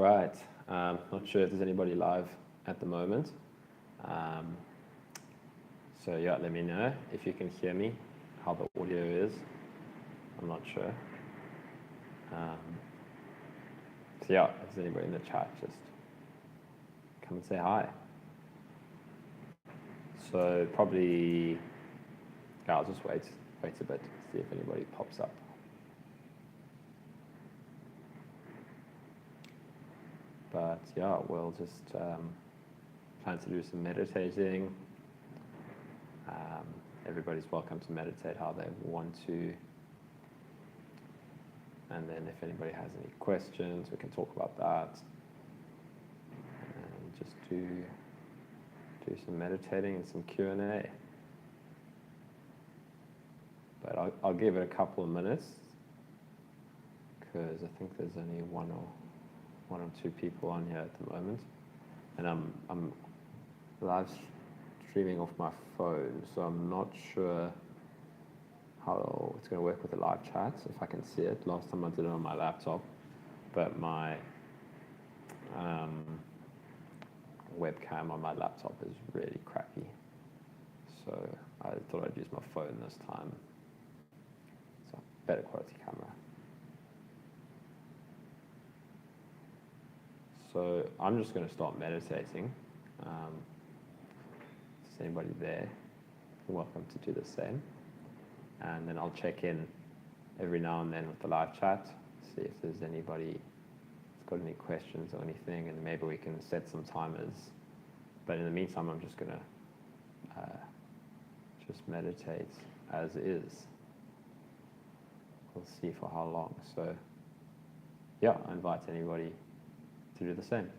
right. Not sure if there's anybody live at the moment. Um, so yeah, let me know if you can hear me, how the audio is. I'm not sure. Um, so yeah, if there's anybody in the chat, just come and say hi. So probably, yeah, I'll just wait a bit, see if anybody pops up. But yeah, we'll just plan to do some meditating. Everybody's welcome to meditate how they want to. And then if anybody has any questions, we can talk about that. And just do some meditating and some Q&A. But I'll give it a couple of minutes because I think there's only one or two people on here at the moment. And I'm live streaming off my phone, so I'm not sure how it's going to work with the live chat, if I can see it. Last time I did it on my laptop, but my webcam on my laptop is really crappy. So I thought I'd use my phone this time. So better quality camera. So I'm just going to start meditating. If there's anybody there, you're welcome to do the same. And then I'll check in every now and then with the live chat, see if there's anybody that's got any questions or anything, and maybe we can set some timers. But in the meantime, I'm just going to just meditate as is. We'll see for how long. So yeah, I invite anybody to do the same.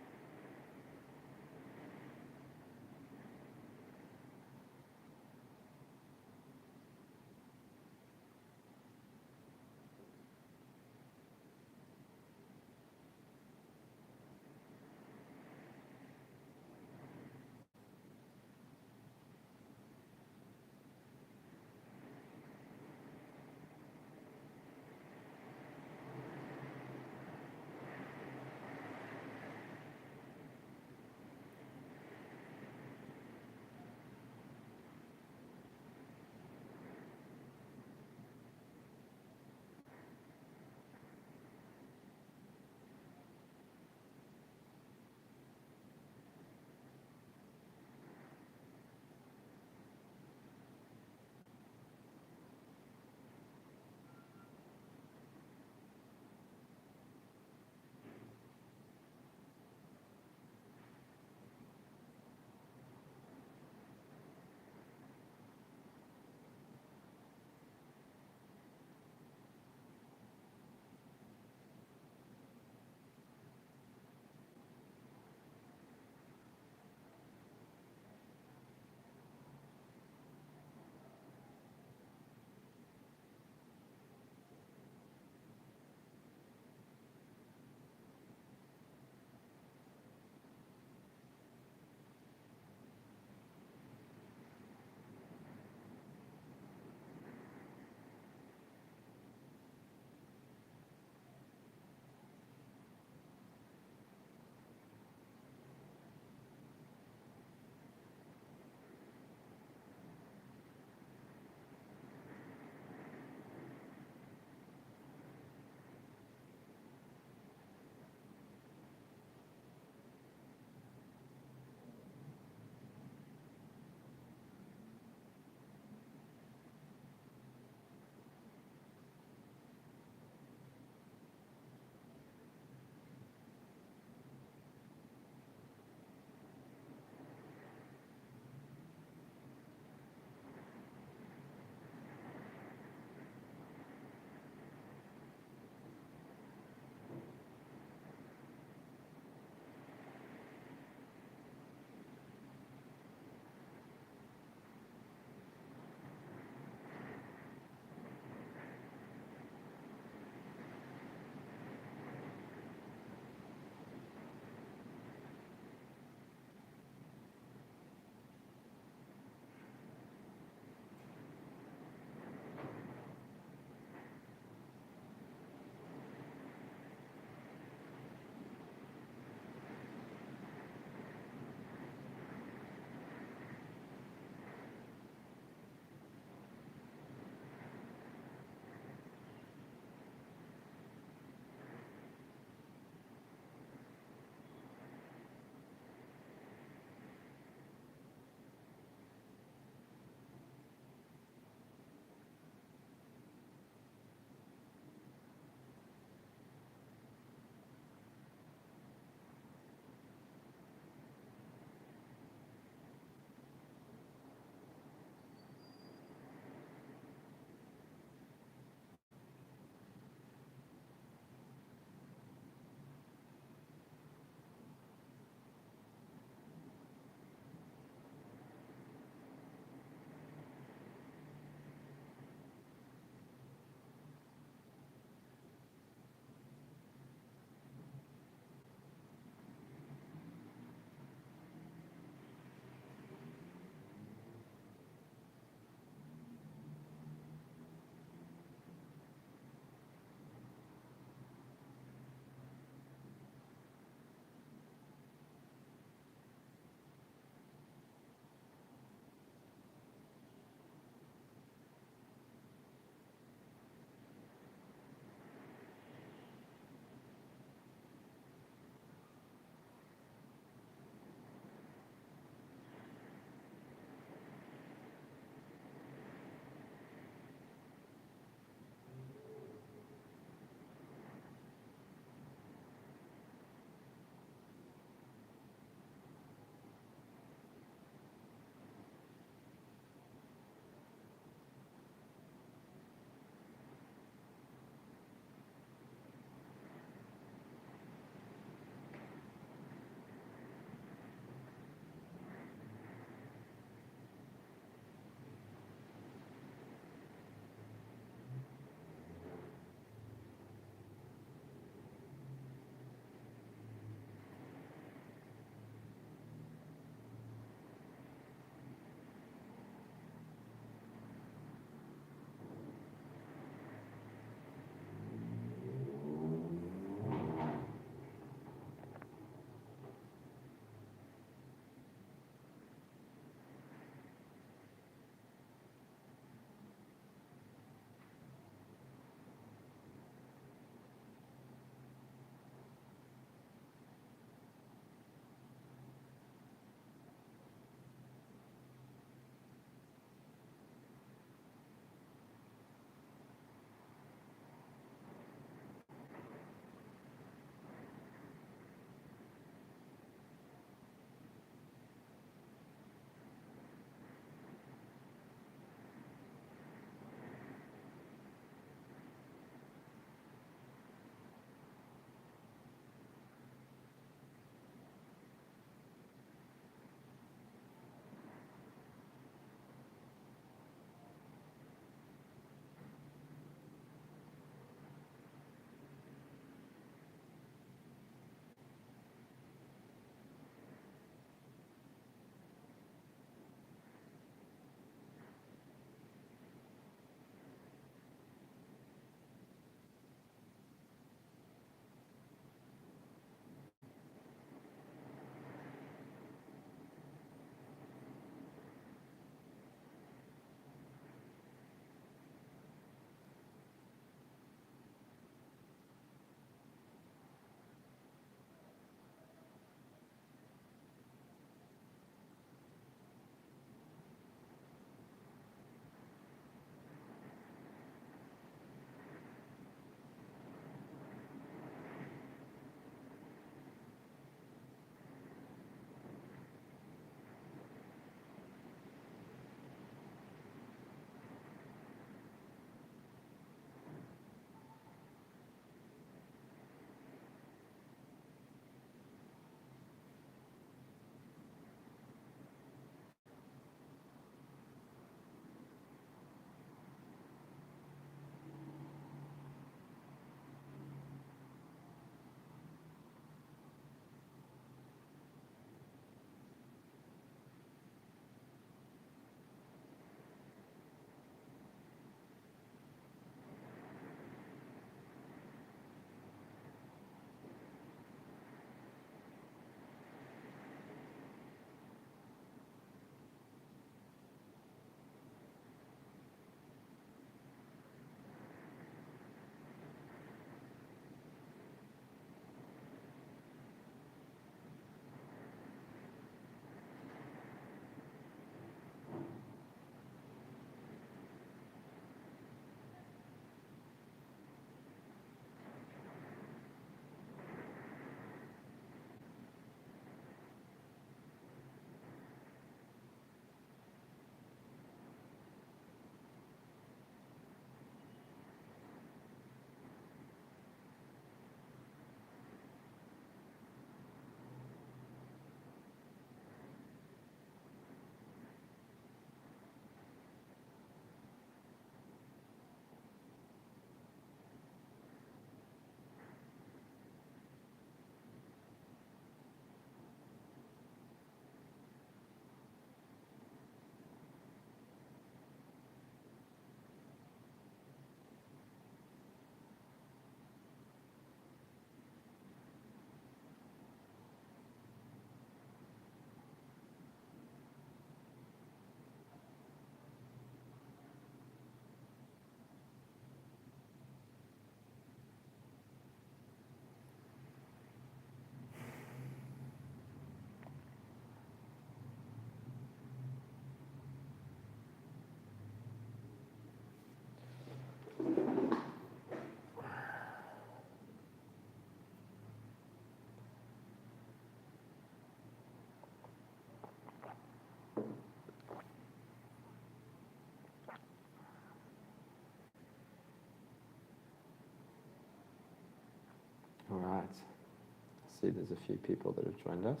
All right. I see there's a few people that have joined us.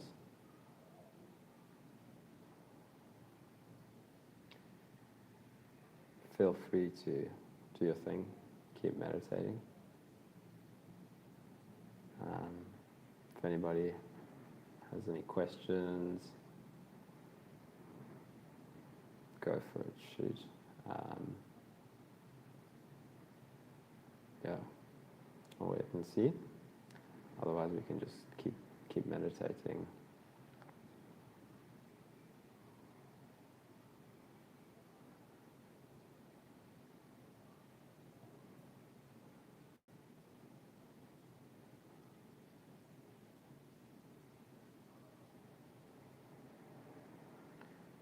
Feel free to do your thing. Keep meditating. If anybody has any questions, go for it, shoot. Yeah, I'll wait and see. Otherwise, we can just keep meditating.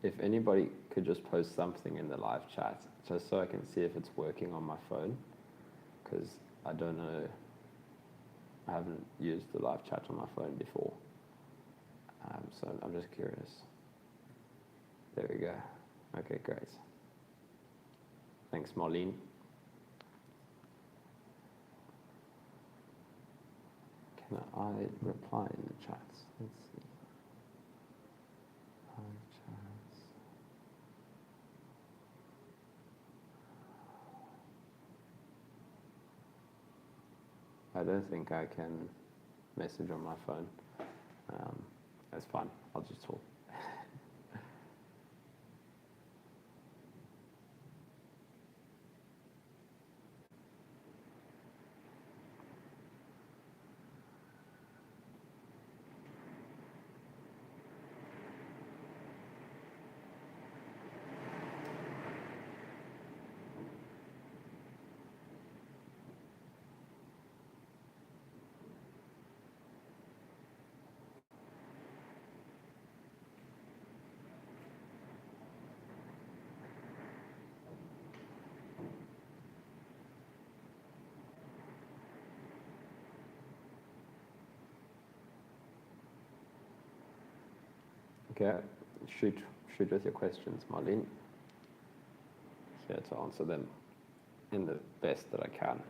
If anybody could just post something in the live chat, just so I can see if it's working on my phone, because I don't know, I haven't used the live chat on my phone before, so I'm just curious. There we go. Okay, great. Thanks, Marlene. Can I reply in the chats? Let's see. Chats. I don't think I can message on my phone. That's fine. I'll just talk. Okay, shoot with your questions, Marlene. Here to answer them in the best that I can.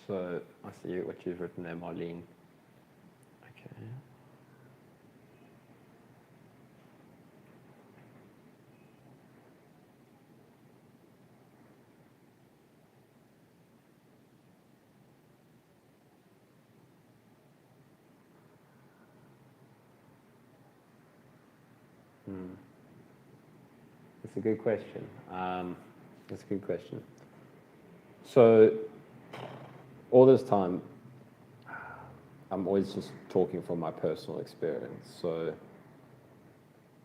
So I see what you've written there, Marlene. Okay. That's a good question. That's a good question. So all this time, I'm always just talking from my personal experience. So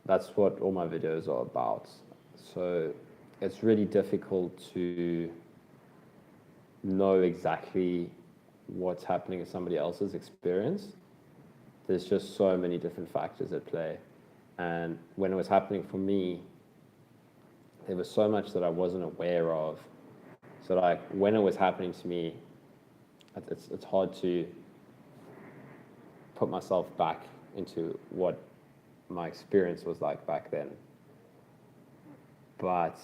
that's what all my videos are about. So it's really difficult to know exactly what's happening in somebody else's experience. There's just so many different factors at play. And when it was happening for me, there was so much that I wasn't aware of. So like when it was happening to me, it's hard to put myself back into what my experience was like back then. But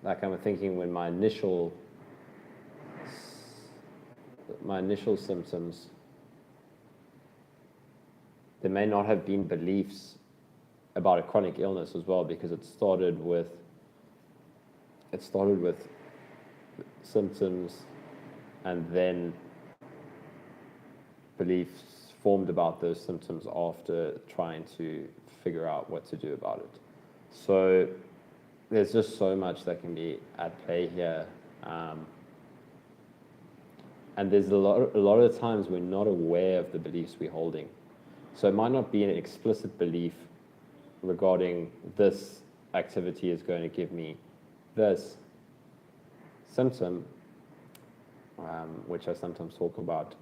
like I'm thinking when my initial symptoms, there may not have been beliefs about a chronic illness as well, because it started with symptoms and then beliefs formed about those symptoms after trying to figure out what to do about it. So there's just so much that can be at play here. And there's a lot of times we're not aware of the beliefs we're holding. So it might not be an explicit belief regarding this activity is going to give me this symptom, which I sometimes talk about.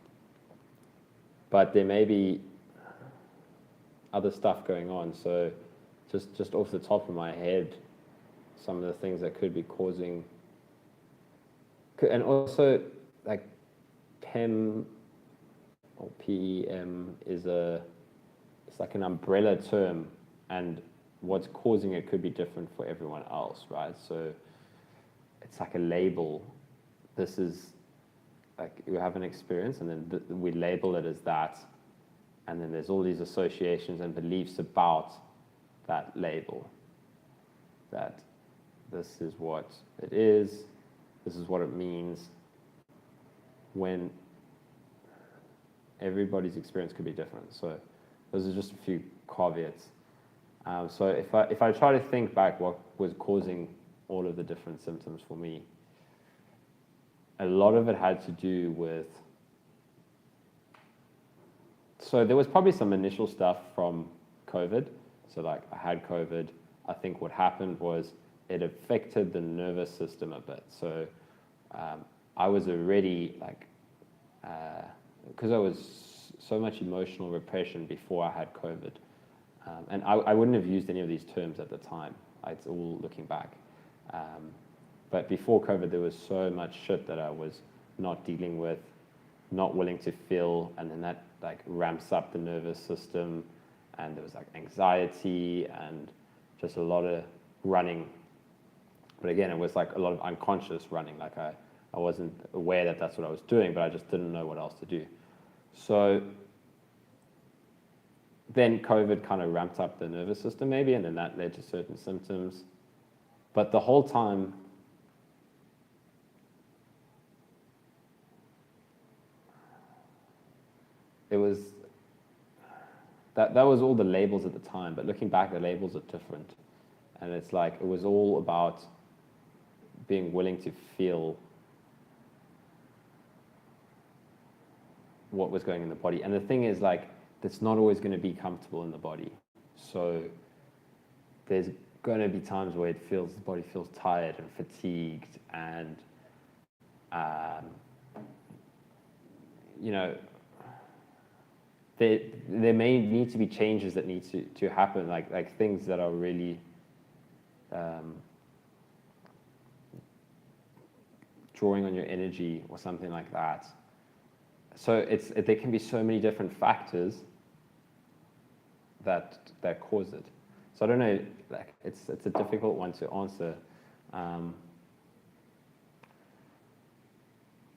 But there may be other stuff going on. So just off the top of my head, some of the things that could be causing, and also like PEM or PEM it's like an umbrella term, and what's causing it could be different for everyone else, right? So it's like a label. This is like you have an experience, and then we label it as that, and then there's all these associations and beliefs about that label, that this is what it is, this is what it means, when everybody's experience could be different. So those are just a few caveats. So if I try to think back what was causing all of the different symptoms for me, a lot of it had to do with, so there was probably some initial stuff from COVID. So like I had COVID. I think what happened was it affected the nervous system a bit. So I was already like, because I was so much emotional repression before I had COVID. And I wouldn't have used any of these terms at the time. It's all looking back. But before COVID, there was so much shit that I was not dealing with, not willing to feel, and then that like ramps up the nervous system, and there was like anxiety and just a lot of running. But again, it was like a lot of unconscious running. Like I wasn't aware that that's what I was doing, but I just didn't know what else to do. So then COVID kind of ramped up the nervous system maybe, and then that led to certain symptoms. But the whole time, it was, that was all the labels at the time, but looking back, the labels are different. And it's like, it was all about being willing to feel what was going in the body. And the thing is, like, it's not always going to be comfortable in the body. So there's going to be times where the body feels tired and fatigued, and you know, there may need to be changes that need to happen, like things that are really drawing on your energy or something like that. So there can be so many different factors that cause it. So I don't know, like it's a difficult one to answer.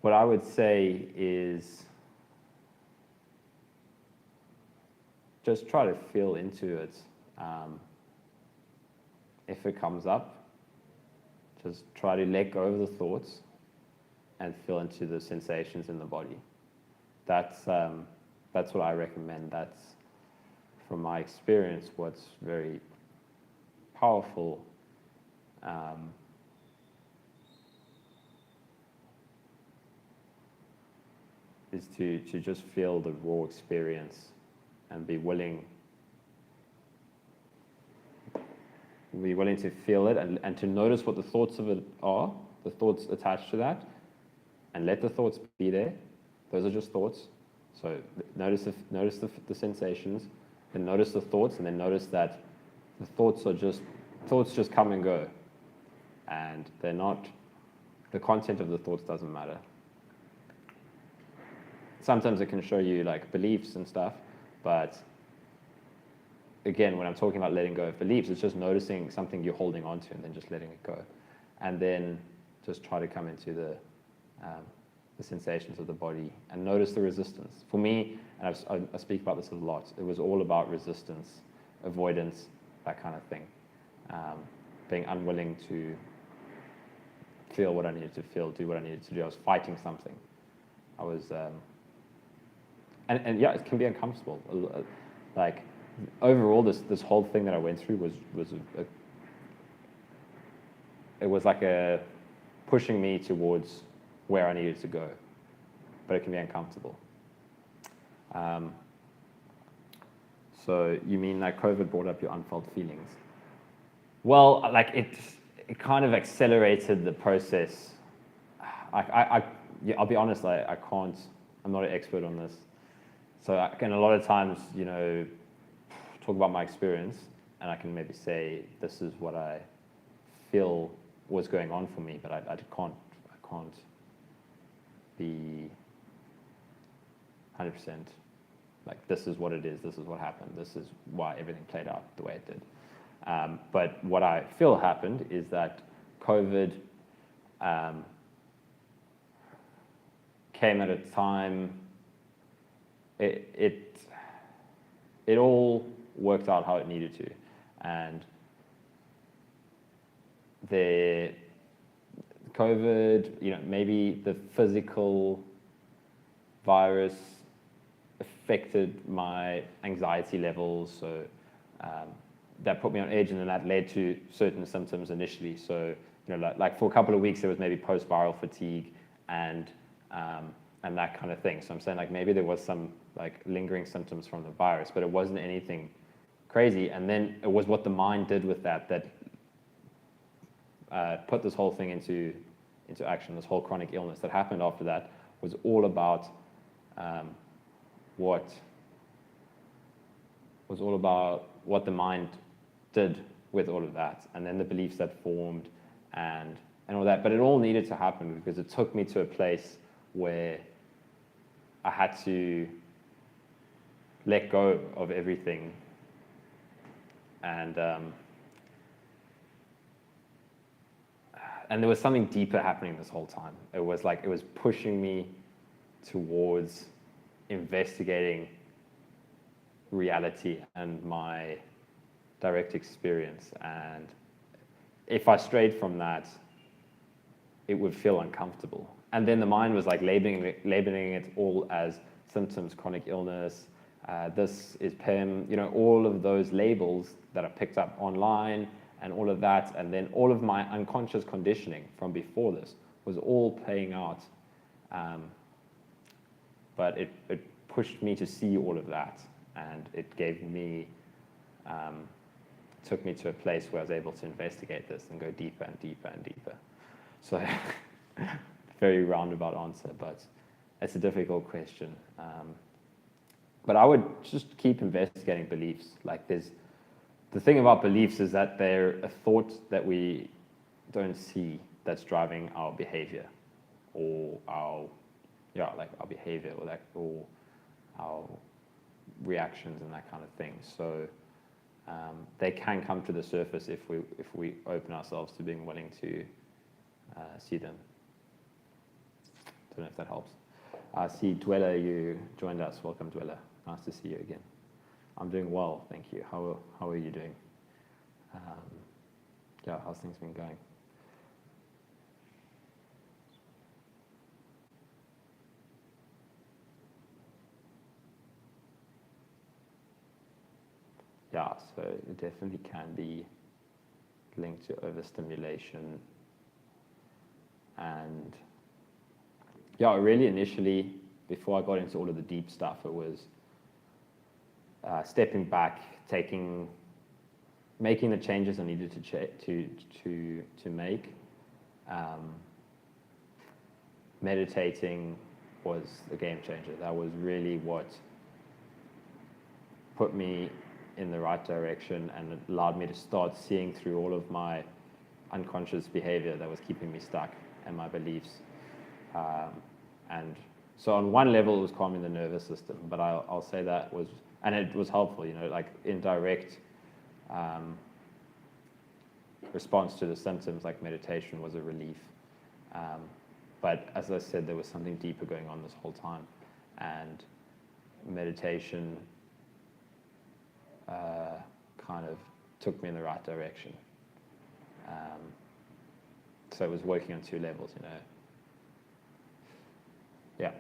What I would say is just try to feel into it. If it comes up, just try to let go of the thoughts and feel into the sensations in the body. That's what I recommend. That's, from my experience, what's very powerful. Is to just feel the raw experience and be willing to feel it, and to notice what the thoughts of it are, the thoughts attached to that, and let the thoughts be there. Those are just thoughts. So notice the sensations, then notice the thoughts, and then notice that the thoughts just come and go, and they're not, the content of the thoughts doesn't matter. sometimes it can show you like beliefs and stuff, but again, when I'm talking about letting go of beliefs, it's just noticing something you're holding on to and then just letting it go. And then just try to come into the sensations of the body and notice the resistance. For me, and I speak about this a lot, it was all about resistance, avoidance, that kind of thing. Being unwilling to feel what I needed to feel, do what I needed to do. I was fighting something. I was, and yeah, it can be uncomfortable. Like, overall, this whole thing that I went through it was like a pushing me towards where I needed to go, but it can be uncomfortable. So you mean like COVID brought up your unfelt feelings? Well, like it kind of accelerated the process. I'll be honest, I can't, I'm not an expert on this. So I can a lot of times, talk about my experience, and I can maybe say this is what I feel was going on for me, but I can't be 100% like this is what it is, this is what happened, this is why everything played out the way it did. But what I feel happened is that COVID came at a time, it all worked out how it needed to. And the COVID, maybe the physical virus affected my anxiety levels, so that put me on edge, and then that led to certain symptoms initially. So, like for a couple of weeks, there was maybe post-viral fatigue and that kind of thing. So I'm saying like maybe there was some like lingering symptoms from the virus, but it wasn't anything crazy. And then it was what the mind did with that put this whole thing into action. This whole chronic illness that happened after that was all about what the mind did with all of that, and then the beliefs that formed and all that. But it all needed to happen because it took me to a place where I had to let go of everything, and there was something deeper happening this whole time. It was pushing me towards investigating reality and my direct experience. And if I strayed from that, it would feel uncomfortable. And then the mind was like labeling it all as symptoms, chronic illness, this is PEM, all of those labels that are picked up online and all of that. And then all of my unconscious conditioning from before this was all playing out. But it pushed me to see all of that, and it gave me, took me to a place where I was able to investigate this and go deeper and deeper and deeper. So, very roundabout answer, but it's a difficult question. But I would just keep investigating beliefs. Like the thing about beliefs is that they're a thought that we don't see that's driving our behavior, or our behavior, or our reactions and that kind of thing. So they can come to the surface if we open ourselves to being willing to see them. Don't know if that helps. I see Dweller, you joined us. Welcome, Dweller. Nice to see you again. I'm doing well, thank you. How are you doing? How's things been going? Yeah, so it definitely can be linked to overstimulation. And really initially, before I got into all of the deep stuff, it was stepping back, making the changes I needed to make. Meditating was a game changer. That was really what put me in the right direction, and it allowed me to start seeing through all of my unconscious behavior that was keeping me stuck, and my beliefs. And So on one level, it was calming the nervous system, but I'll say that was, and it was helpful, like indirect response to the symptoms, like meditation was a relief. But as I said, there was something deeper going on this whole time, and meditation kind of took me in the right direction. So it was working on two levels, Yeah.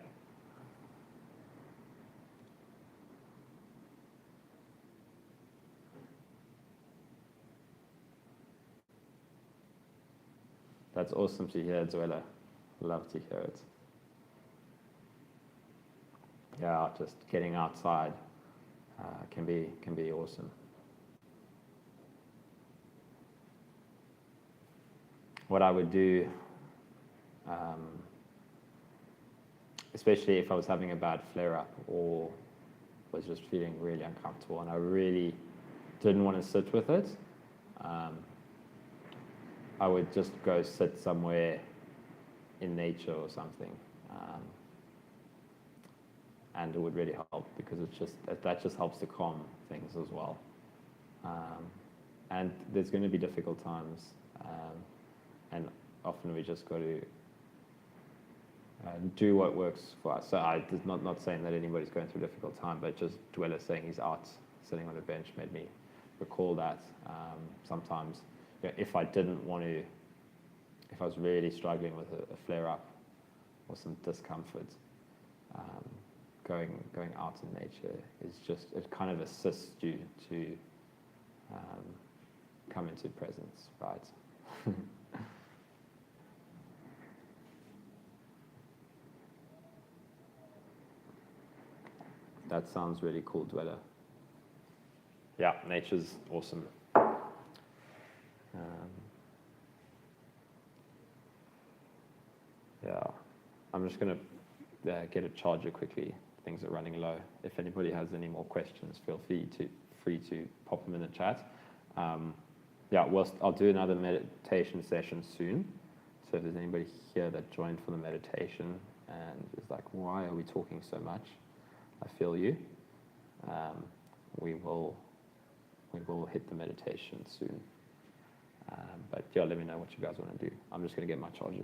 That's awesome to hear, Zwela. Love to hear it. Yeah, just getting outside can be awesome. What I would do, especially if I was having a bad flare-up or was just feeling really uncomfortable and I really didn't want to sit with it, I would just go sit somewhere in nature or something, and it would really help because that just helps to calm things as well. And there's going to be difficult times, and often we just got to do what works for us. So I'm not saying that anybody's going through a difficult time, but just Dwella saying he's out sitting on a bench made me recall that sometimes if I didn't want to, if I was really struggling with a flare-up or some discomfort, going out in nature is just, it kind of assists you to come into presence, right? That sounds really cool, Dwella. Yeah, nature's awesome. Yeah, I'm just going to get a charger quickly. Things are running low. If anybody has any more questions, feel free to pop them in the chat. Yeah, I'll do another meditation session soon. So if there's anybody here that joined for the meditation and is like, why are we talking so much? I feel you. We will hit the meditation soon. But yeah, let me know what you guys want to do. I'm just going to get my charger.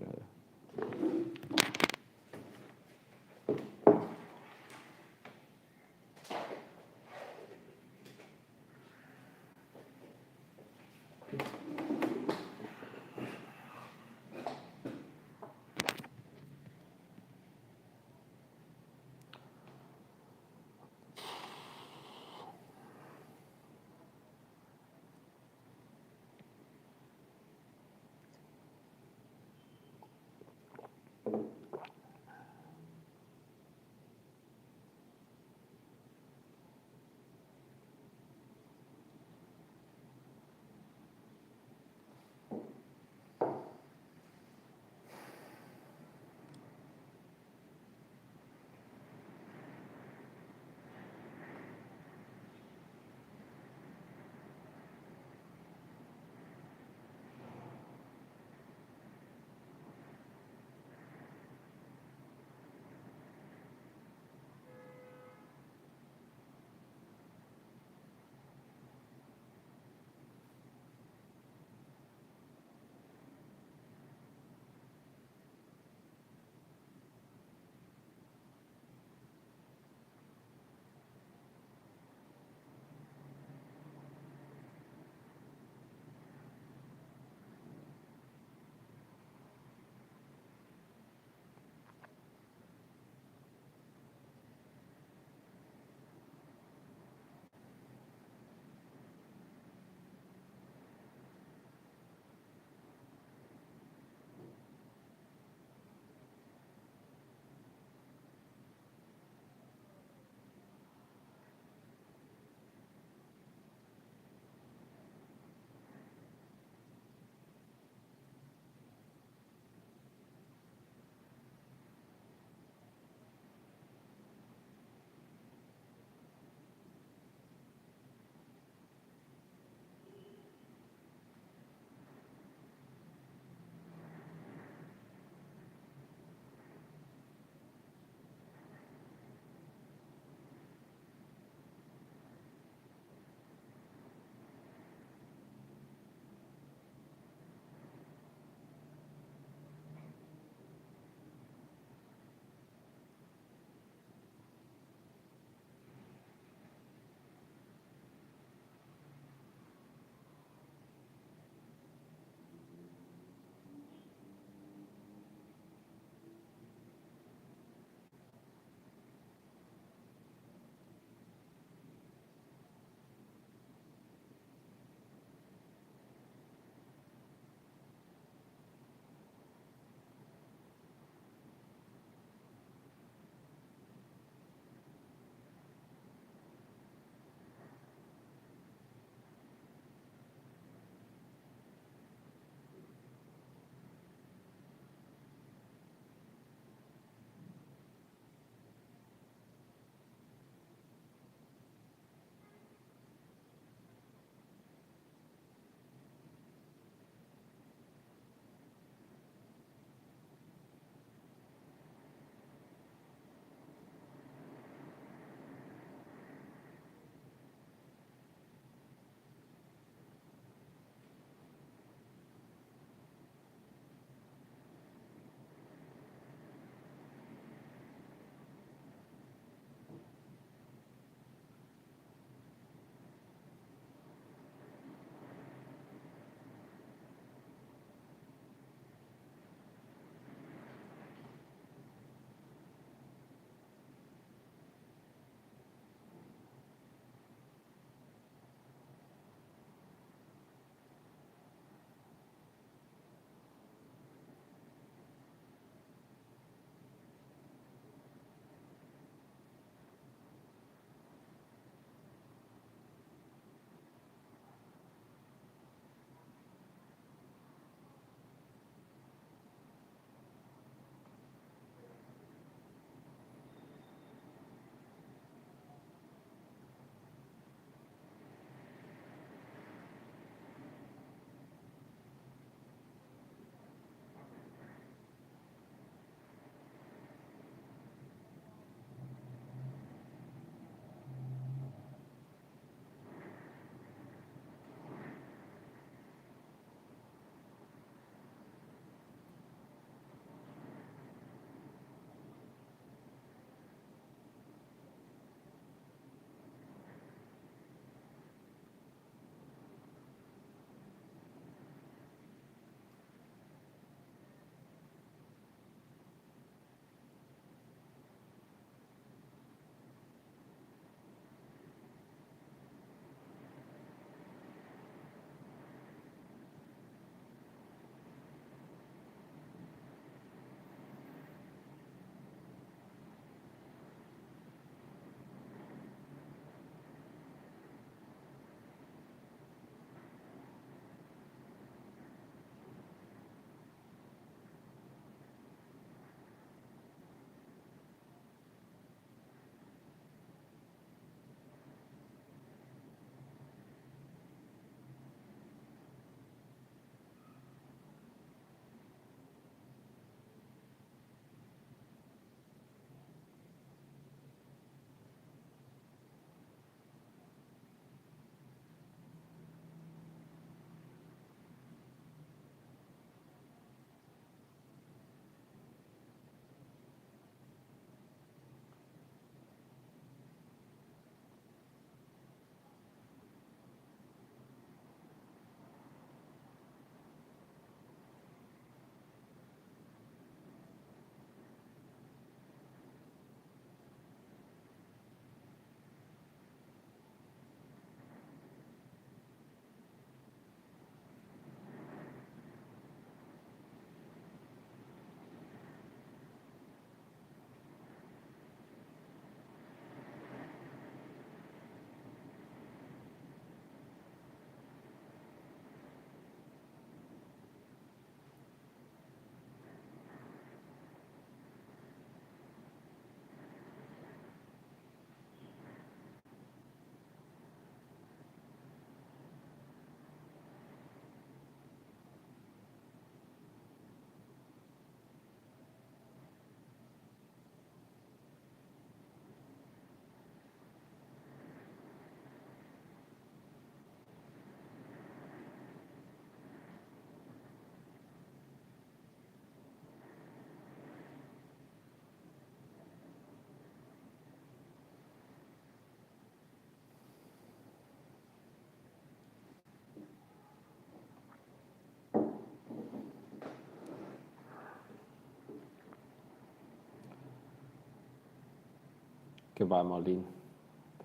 Goodbye, Marlene.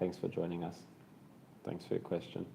Thanks for joining us. Thanks for your question.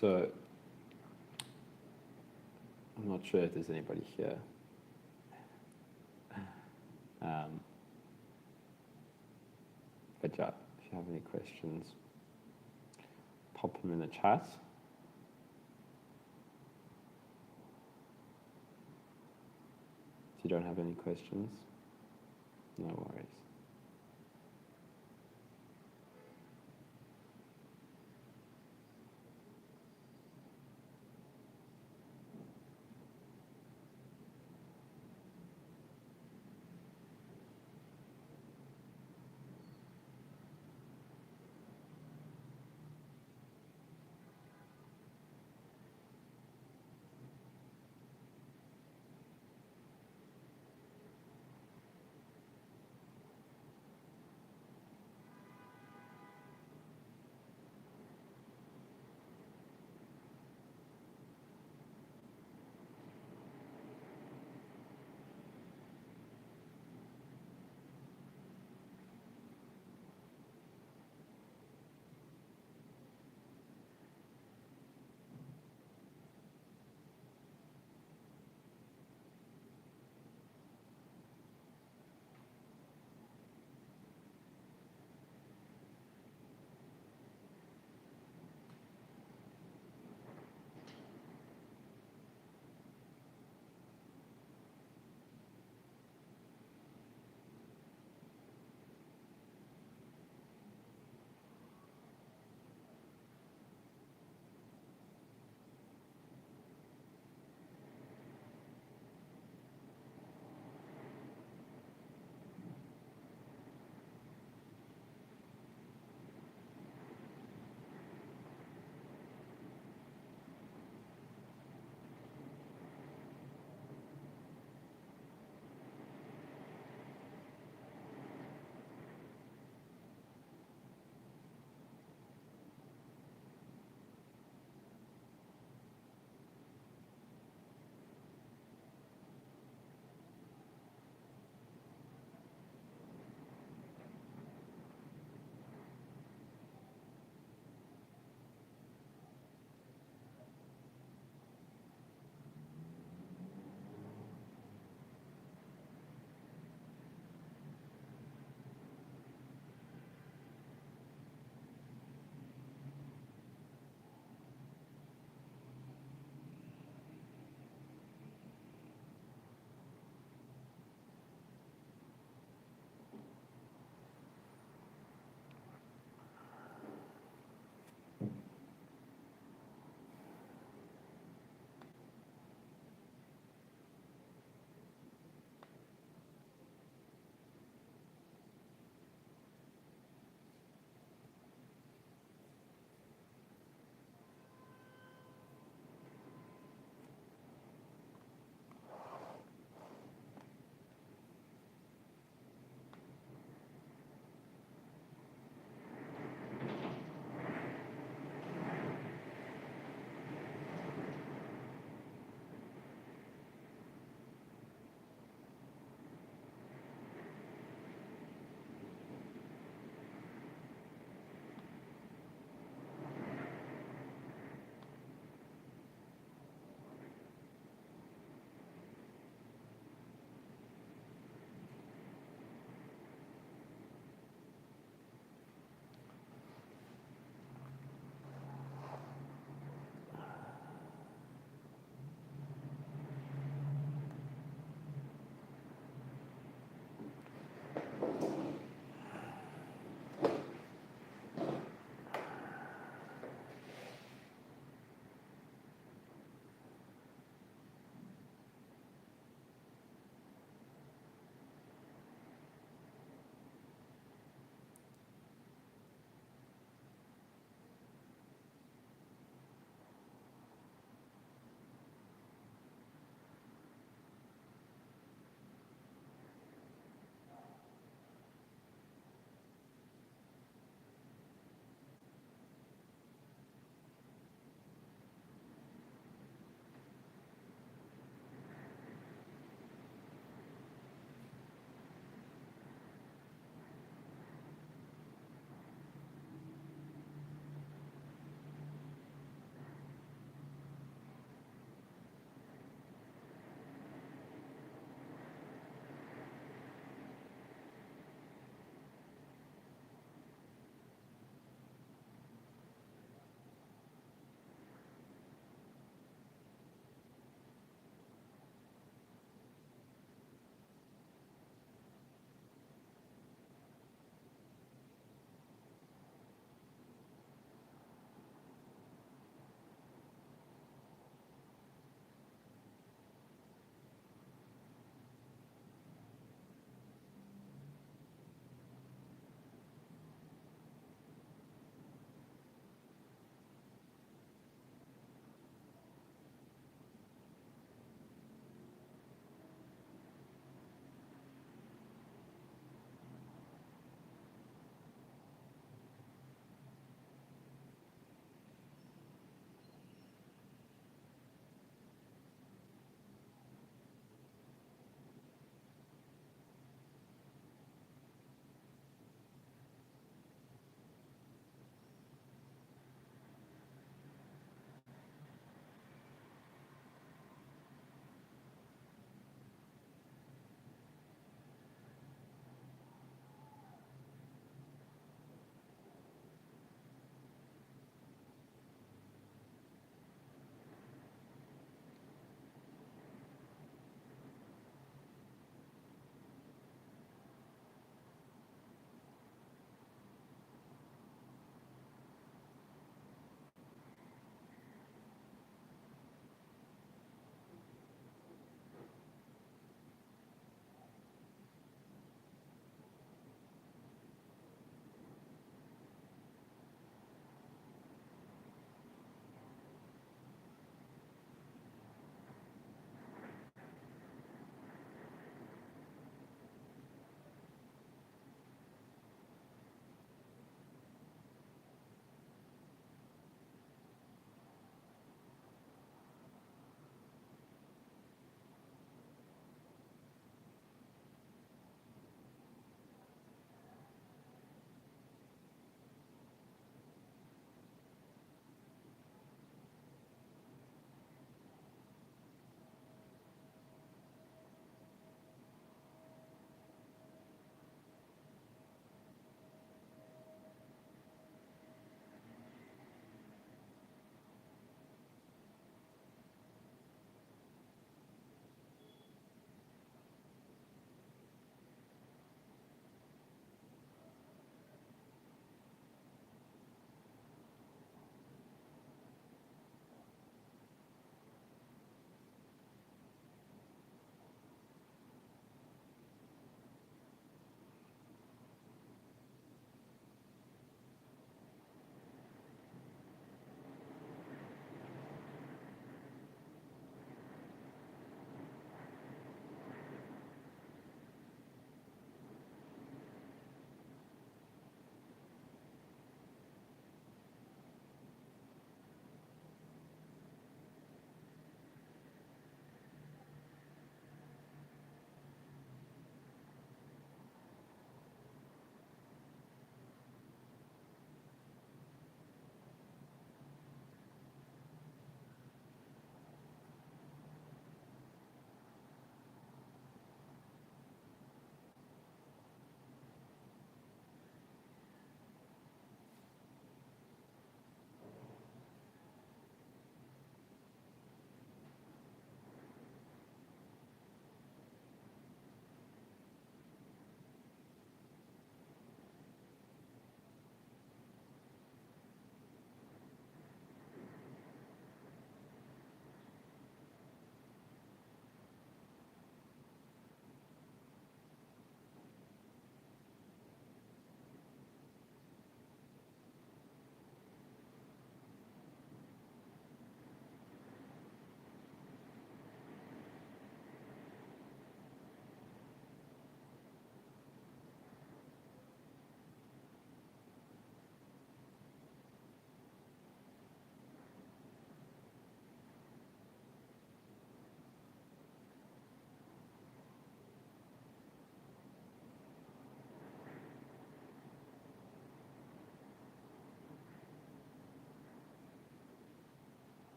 So I'm not sure if there's anybody here. But yeah, if you have any questions, pop them in the chat. If you don't have any questions, no worries.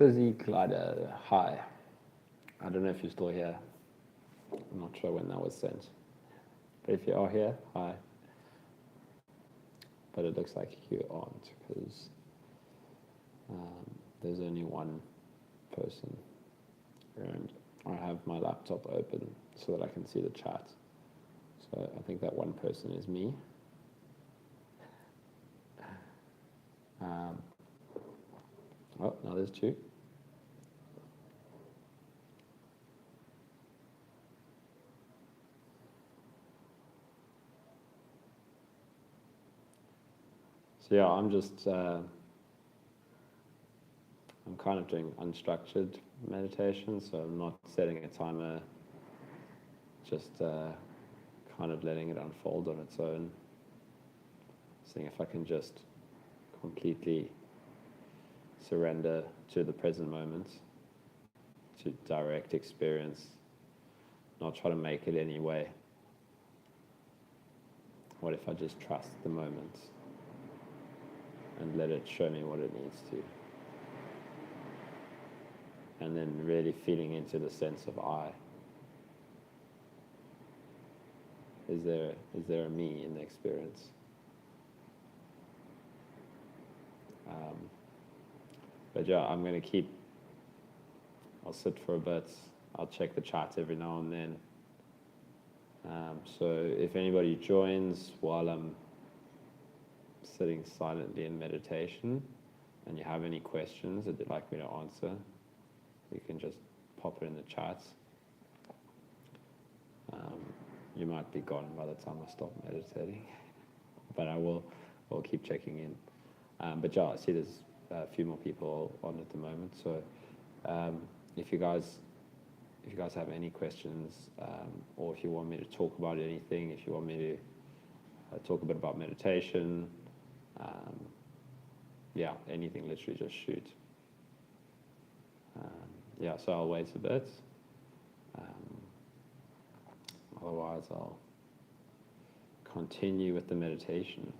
Busy Glider, hi. I don't know if you're still here. I'm not sure when that was sent. But if you are here, hi. But it looks like you aren't because there's only one person. And I have my laptop open so that I can see the chat. So I think that one person is me. Oh, now there's two. So yeah, I'm kind of doing unstructured meditation, so I'm not setting a timer, just kind of letting it unfold on its own, seeing if I can just completely surrender to the present moment, to direct experience, not try to make it any way. What if I just trust the moment and let it show me what it needs to? And then really feeling into the sense of I. Is there a me in the experience? But yeah, I'll sit for a bit, I'll check the chat every now and then. So if anybody joins while I'm sitting silently in meditation and you have any questions that you'd like me to answer, you can just pop it in the chat. You might be gone by the time I stop meditating, but I'll keep checking in. But yeah, I see there's a few more people on at the moment. So if you guys have any questions, or if you want me to talk about anything, if you want me to talk a bit about meditation, yeah, anything, literally just shoot. Yeah, so I'll wait a bit. Otherwise, I'll continue with the meditation.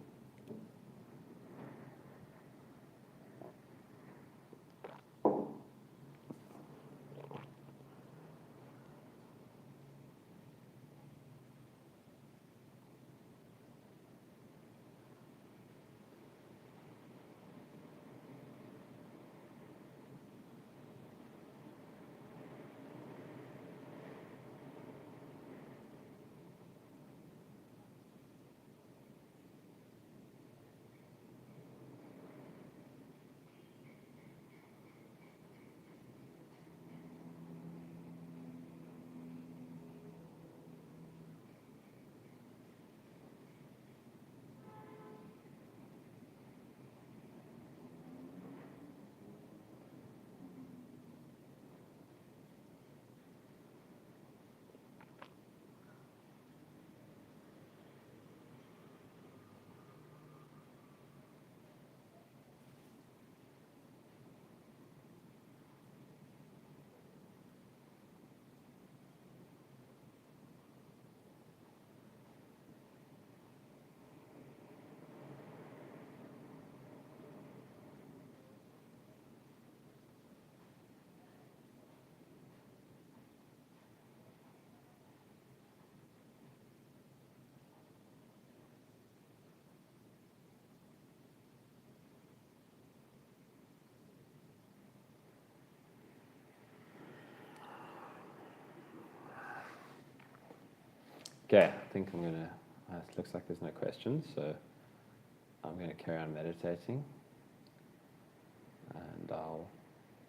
Okay, I think I'm gonna, it looks like there's no questions, so I'm gonna carry on meditating and I'll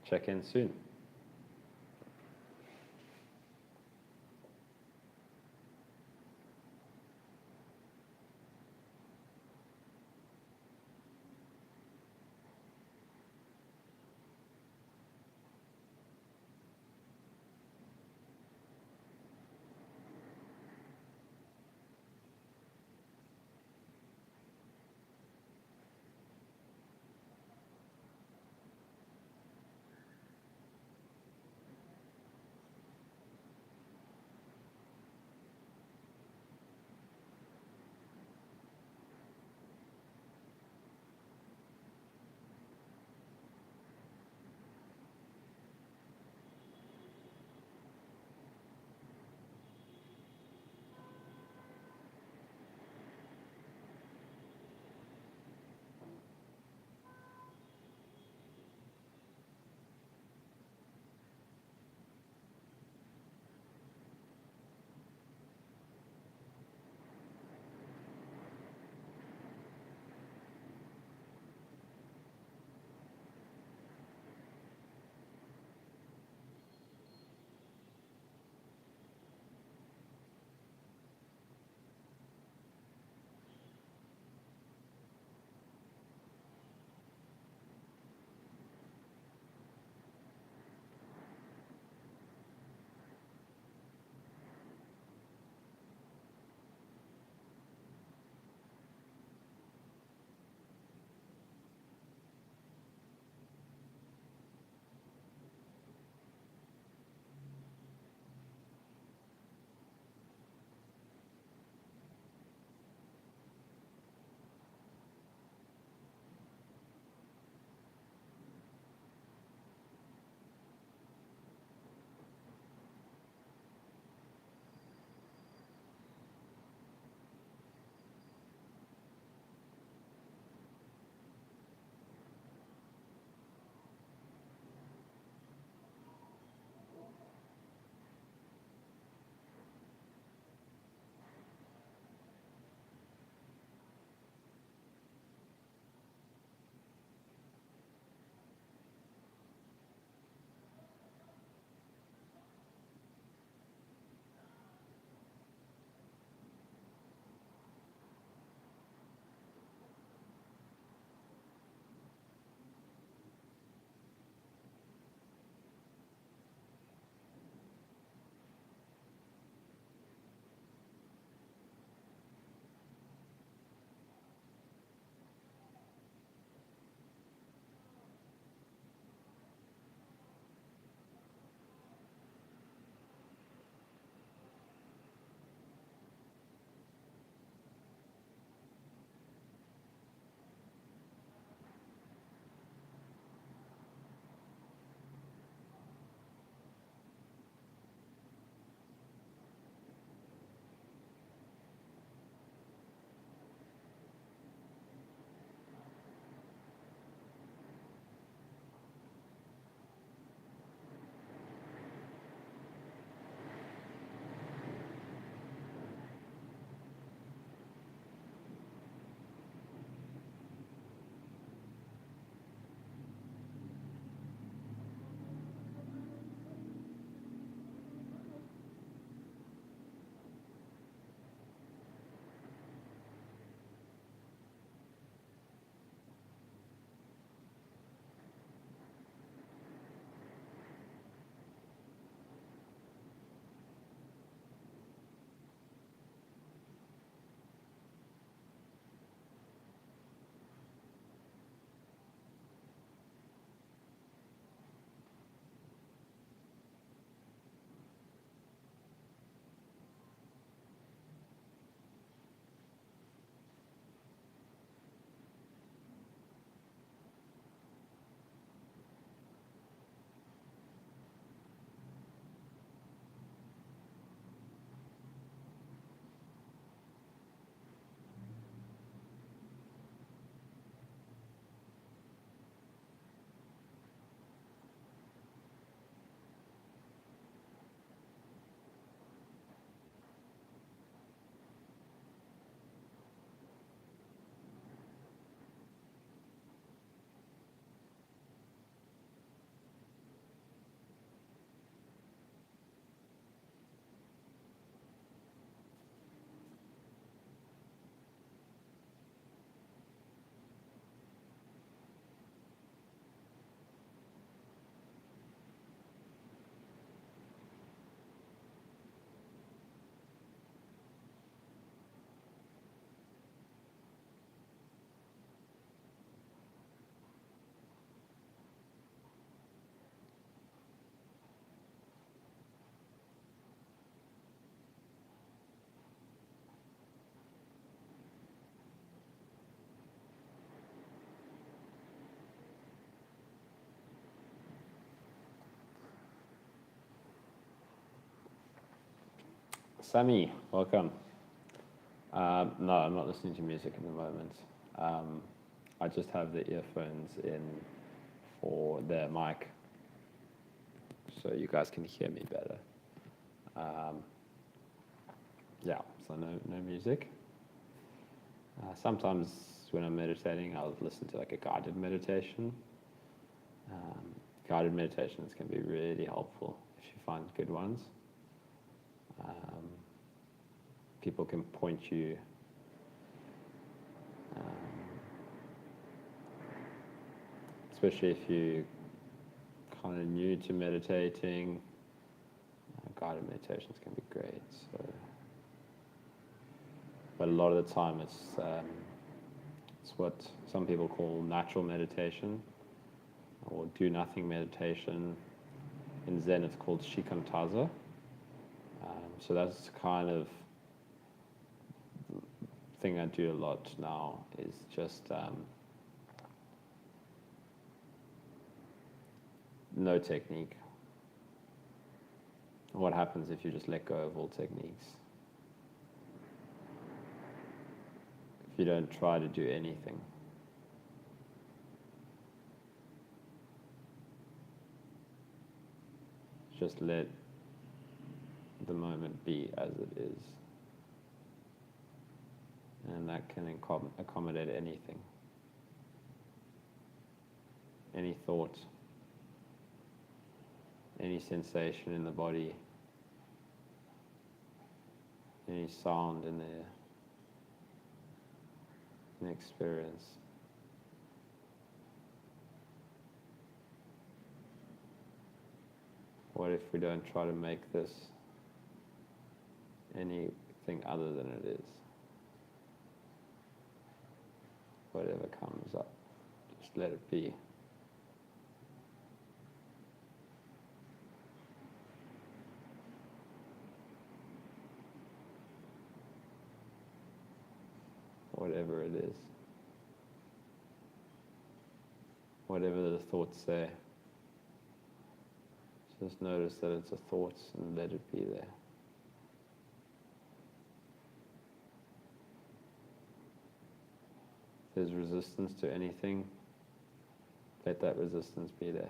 check in soon. Sammy, welcome. No, I'm not listening to music at the moment. I just have the earphones in for the mic, so you guys can hear me better. Yeah, so no music. Sometimes when I'm meditating, I'll listen to like a guided meditation. Guided meditations can be really helpful if you find good ones. People can point you especially if you're kind of new to meditating, guided meditations can be great. So, but a lot of the time it's what some people call natural meditation or do nothing meditation. In Zen, it's called shikantaza. So that's kind of thing I do a lot now is just no technique. What happens if you just let go of all techniques? If you don't try to do anything. Just let the moment be as it is. And that can accommodate anything. Any thought, any sensation in the body, any sound in there, an experience. What if we don't try to make this anything other than it is? Whatever comes up, just let it be. Whatever it is. Whatever the thoughts say. Just notice that it's a thought and let it be there. If there's resistance to anything, let that resistance be there.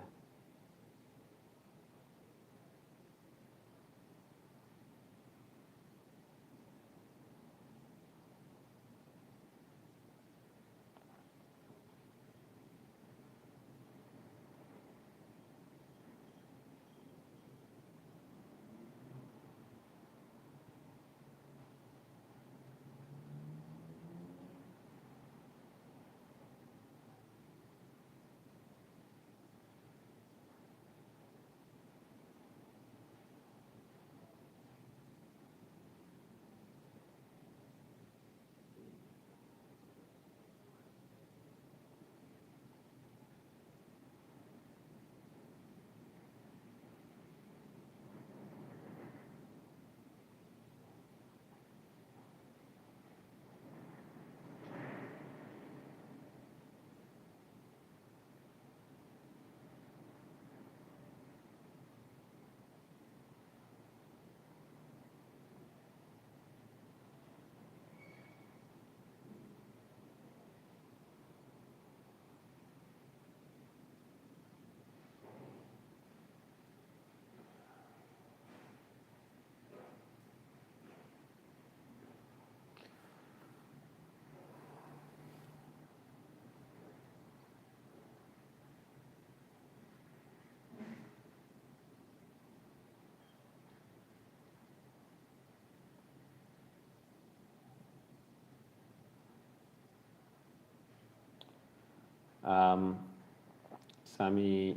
Sammy,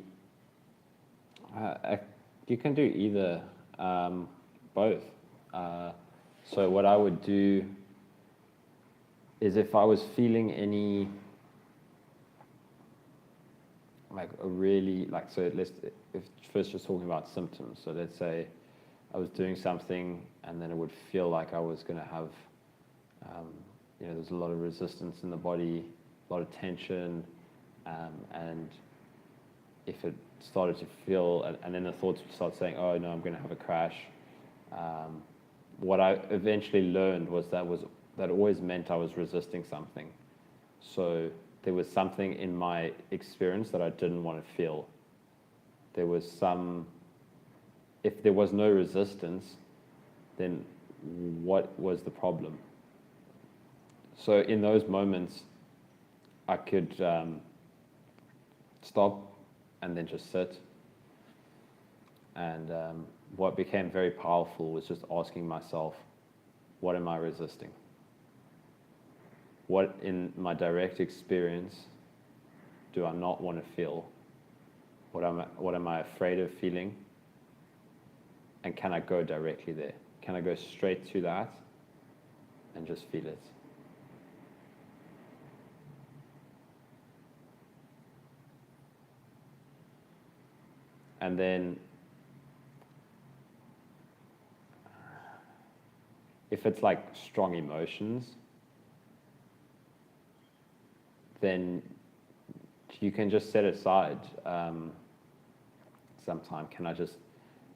you can do either, both. So what I would do is if I was feeling any, like a really, like, so if first just talking about symptoms, so let's say I was doing something and then it would feel like I was going to have, there's a lot of resistance in the body, a lot of tension, and if it started to feel, and then the thoughts would start saying, oh no, I'm going to have a crash, what I eventually learned was that always meant I was resisting something. So there was something in my experience that I didn't want to feel. If there was no resistance, then what was the problem? So in those moments, I could stop and then just sit. And what became very powerful was just asking myself, what am I resisting? What in my direct experience do I not want to feel? What am I afraid of feeling? And can I go directly there? Can I go straight to that and just feel it? And then if it's like strong emotions, then you can just set aside some time. Can I just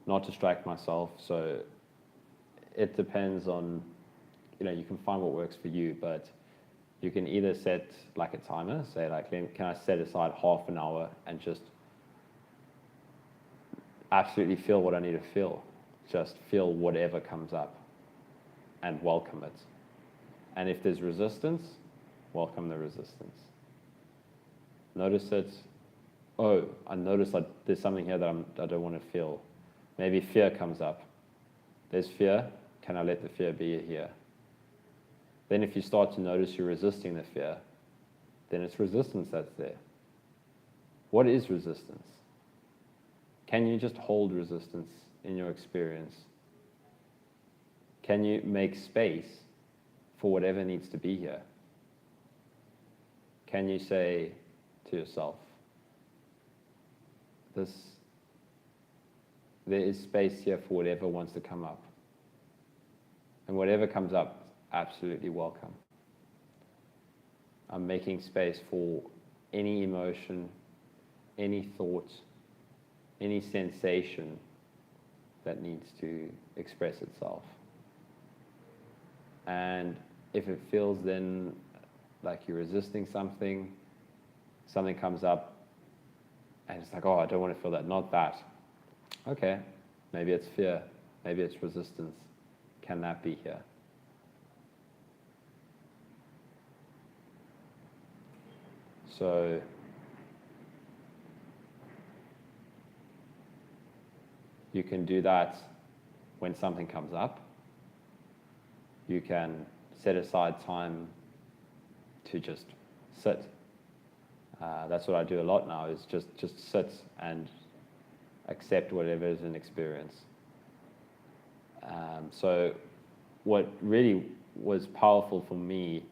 not distract myself? So it depends on, you can find what works for you, but you can either set like a timer, say like, can I set aside half an hour and just absolutely feel what I need to feel? Just feel whatever comes up and welcome it. And if there's resistance, welcome the resistance. Notice it. Oh, I noticed that there's something here that I don't want to feel. Maybe fear comes up. There's fear. Can I let the fear be here? Then if you start to notice you're resisting the fear, then it's resistance that's there. What is resistance? Can you just hold resistance in your experience? Can you make space for whatever needs to be here? Can you say to yourself, there is space here for whatever wants to come up. And whatever comes up, absolutely welcome. I'm making space for any emotion, any thought, any sensation that needs to express itself. And if it feels then like you're resisting something comes up, and it's like, oh, I don't want to feel that, not that. Okay, maybe it's fear, maybe it's resistance. Can that be here? So you can do that when something comes up. You can set aside time to just sit. That's what I do a lot now, is just sit and accept whatever is an experience. So what really was powerful for me,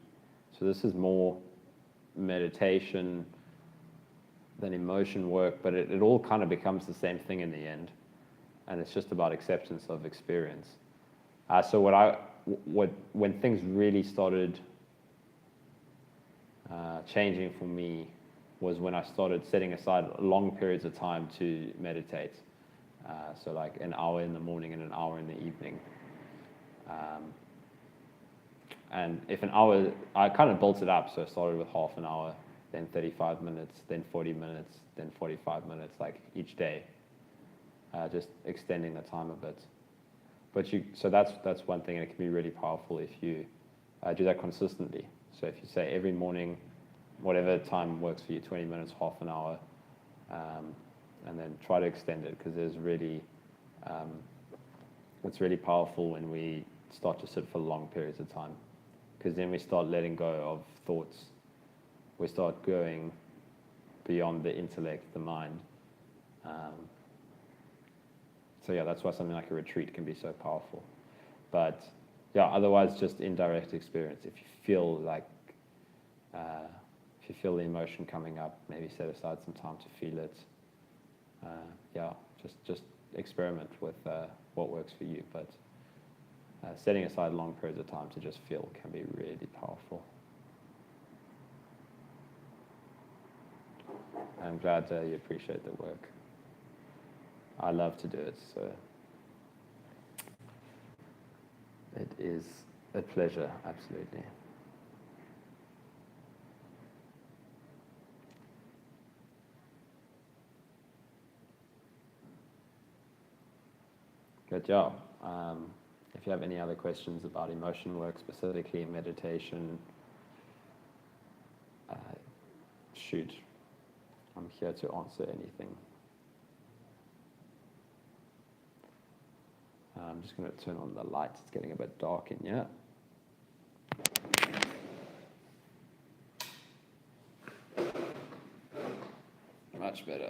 so this is more meditation than emotion work, but it all kind of becomes the same thing in the end. And it's just about acceptance of experience. So when things really started changing for me was when I started setting aside long periods of time to meditate. So like an hour in the morning and an hour in the evening. And if an hour, I kind of built it up. So I started with half an hour, then 35 minutes, then 40 minutes, then 45 minutes, like each day. Just extending the time a bit. So that's one thing, and it can be really powerful if you do that consistently. So if you say every morning, whatever time works for you, 20 minutes, half an hour, and then try to extend it, because it's really powerful when we start to sit for long periods of time, because then we start letting go of thoughts. We start going beyond the intellect, the mind. So yeah, that's why something like a retreat can be so powerful. But yeah, otherwise just indirect experience. If you feel like, if you feel the emotion coming up, maybe set aside some time to feel it. Yeah, just experiment with what works for you. But setting aside long periods of time to just feel can be really powerful. I'm glad you appreciate the work. I love to do it, so. It is a pleasure, absolutely. Good job. If you have any other questions about emotion work, specifically meditation, shoot, I'm here to answer anything. I'm just going to turn on the lights. It's getting a bit dark in here. Much better.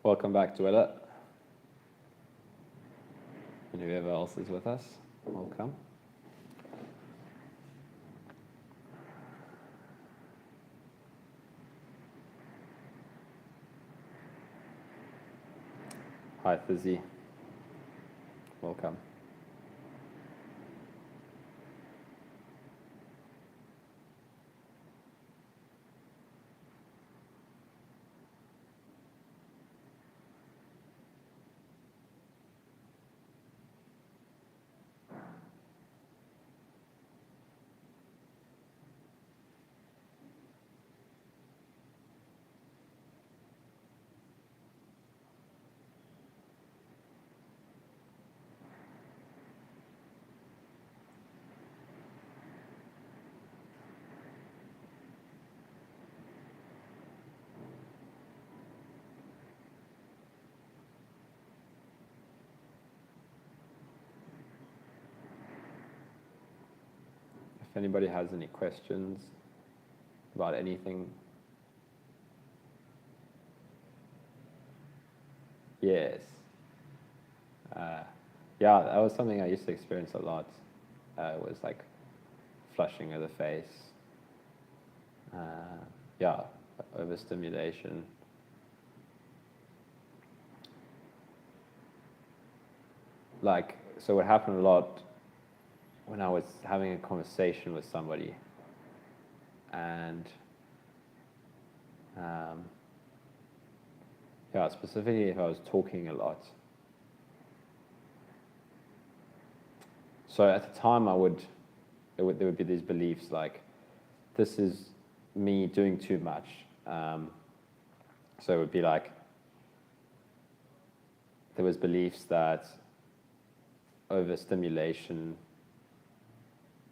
Welcome back, Dwella. And whoever else is with us, welcome. Hi, Fizzy. Welcome. If anybody has any questions about anything. Yes. Yeah, that was something I used to experience a lot. It was like flushing of the face. Yeah, overstimulation. Like, so what happened a lot when I was having a conversation with somebody, and yeah, specifically if I was talking a lot. So at the time I would there would be these beliefs like, this is me doing too much. So it would be like, there was beliefs that overstimulation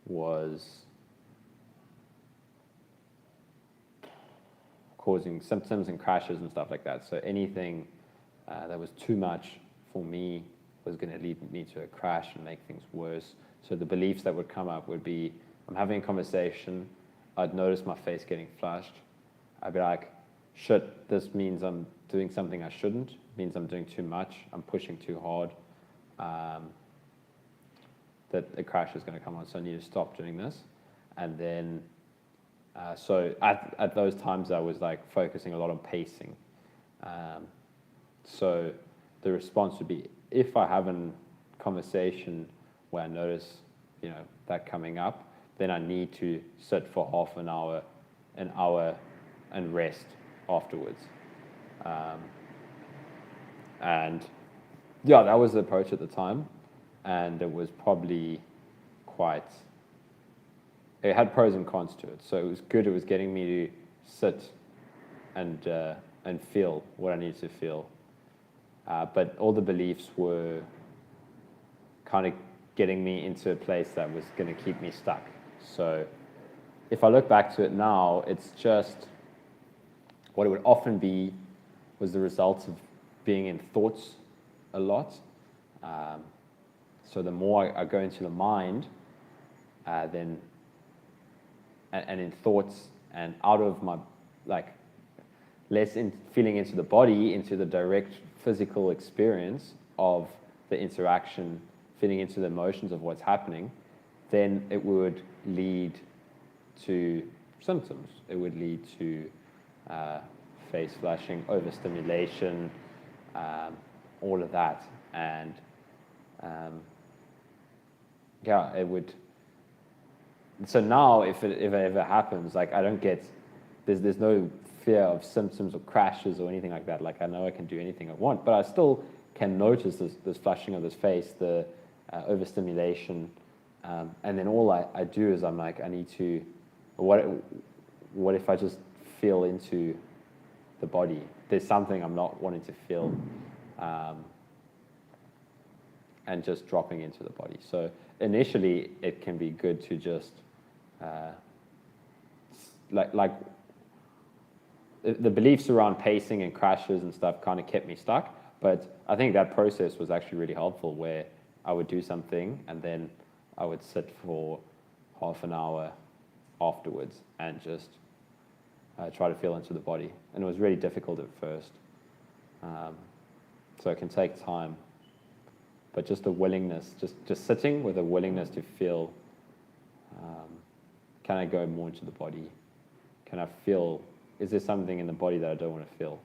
was causing symptoms and crashes and stuff like that. So anything that was too much for me was going to lead me to a crash and make things worse. So the beliefs that would come up would be, I'm having a conversation, I'd notice my face getting flushed. I'd be like, shit, this means I'm doing something I shouldn't, means I'm doing too much, I'm pushing too hard, that a crash is going to come on, so I need to stop doing this. And then, so at those times I was like focusing a lot on pacing. So the response would be, if I have a conversation where I notice, that coming up, then I need to sit for half an hour, and rest afterwards. And yeah, that was the approach at the time, and it was probably it had pros and cons to it. So it was good. It was getting me to sit and feel what I needed to feel. But all the beliefs were kind of getting me into a place that was going to keep me stuck. So if I look back to it now, it's just what it would often be was the result of being in thoughts a lot. So the more I go into the mind, then and in thoughts and out of my, like, less in feeling into the body, into the direct physical experience of the interaction, feeling into the emotions of what's happening, then it would lead to symptoms. It would lead to face flushing, overstimulation, all of that. And yeah, it would. So now, if it ever happens, like, I don't get, there's no fear of symptoms or crashes or anything like that. Like, I know I can do anything I want, but I still can notice this flushing of this face, the overstimulation, and then all I do is I'm like, I need to, what if I just feel into the body? There's something I'm not wanting to feel, and just dropping into the body. So initially, it can be good to just like the beliefs around pacing and crashes and stuff kind of kept me stuck. But I think that process was actually really helpful, where I would do something and then I would sit for half an hour afterwards and just try to feel into the body. And it was really difficult at first. So it can take time. But just a willingness, just sitting with a willingness to feel, can I go more into the body? Can I feel, is there something in the body that I don't want to feel?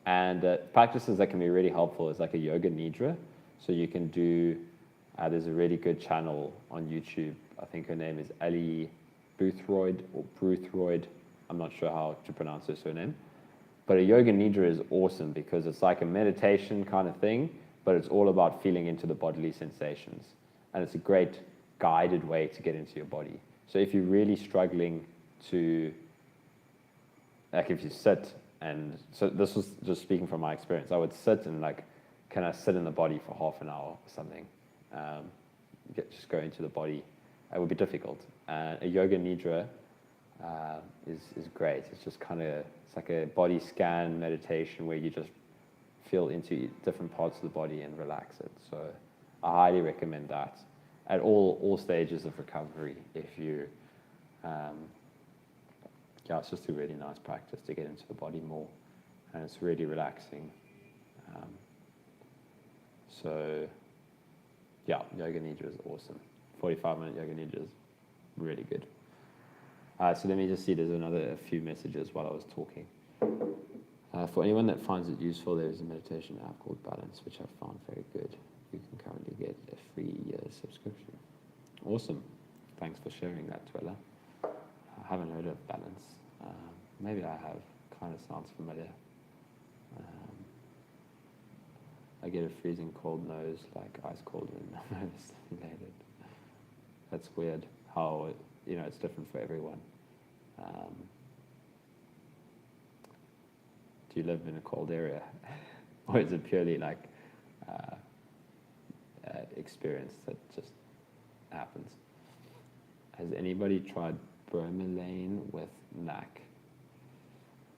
And practices that can be really helpful is like a yoga nidra. So you can do, there's a really good channel on YouTube. I think her name is Ali Boothroyd or Bruthroyd. I'm not sure how to pronounce her surname. But a yoga nidra is awesome because it's like a meditation kind of thing, but it's all about feeling into the bodily sensations. And it's a great guided way to get into your body. So if you're really struggling to, like, if you sit, and so this was just speaking from my experience, I would sit and like, can I sit in the body for half an hour or something? Just go into the body. It would be difficult. A yoga nidra is great. It's just kind of, it's like a body scan meditation where you just feel into different parts of the body and relax it. So I highly recommend that at all stages of recovery. If you, yeah, it's just a really nice practice to get into the body more, and it's really relaxing. So yeah, yoga nidra is awesome. 45-minute yoga nidra is really good. So let me just see, there's a few messages while I was talking. For anyone that finds it useful, there's a meditation app called Balance, which I've found very good. You can currently get a free year subscription. Awesome. Thanks for sharing that, Twella. I haven't heard of Balance. Maybe I have. Kind of sounds familiar. I get a freezing cold nose, like ice cold when I'm overstimulated. That's weird how, it's different for everyone. Do you live in a cold area? Or is it purely like experience that just happens? Has anybody tried bromelain with NAC?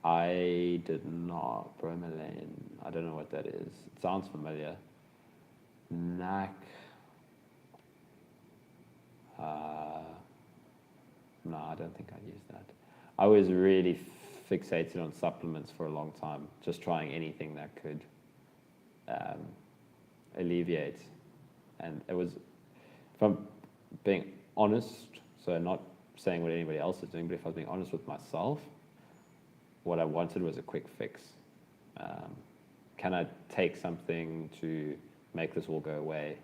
I did not. Bromelain, I don't know what that is. It sounds familiar. NAC, no, I don't think I'd use that. I was really fixated on supplements for a long time, just trying anything that could alleviate. And it was, if I'm being honest, so not saying what anybody else is doing, but if I was being honest with myself, what I wanted was a quick fix. Can I take something to make this all go away,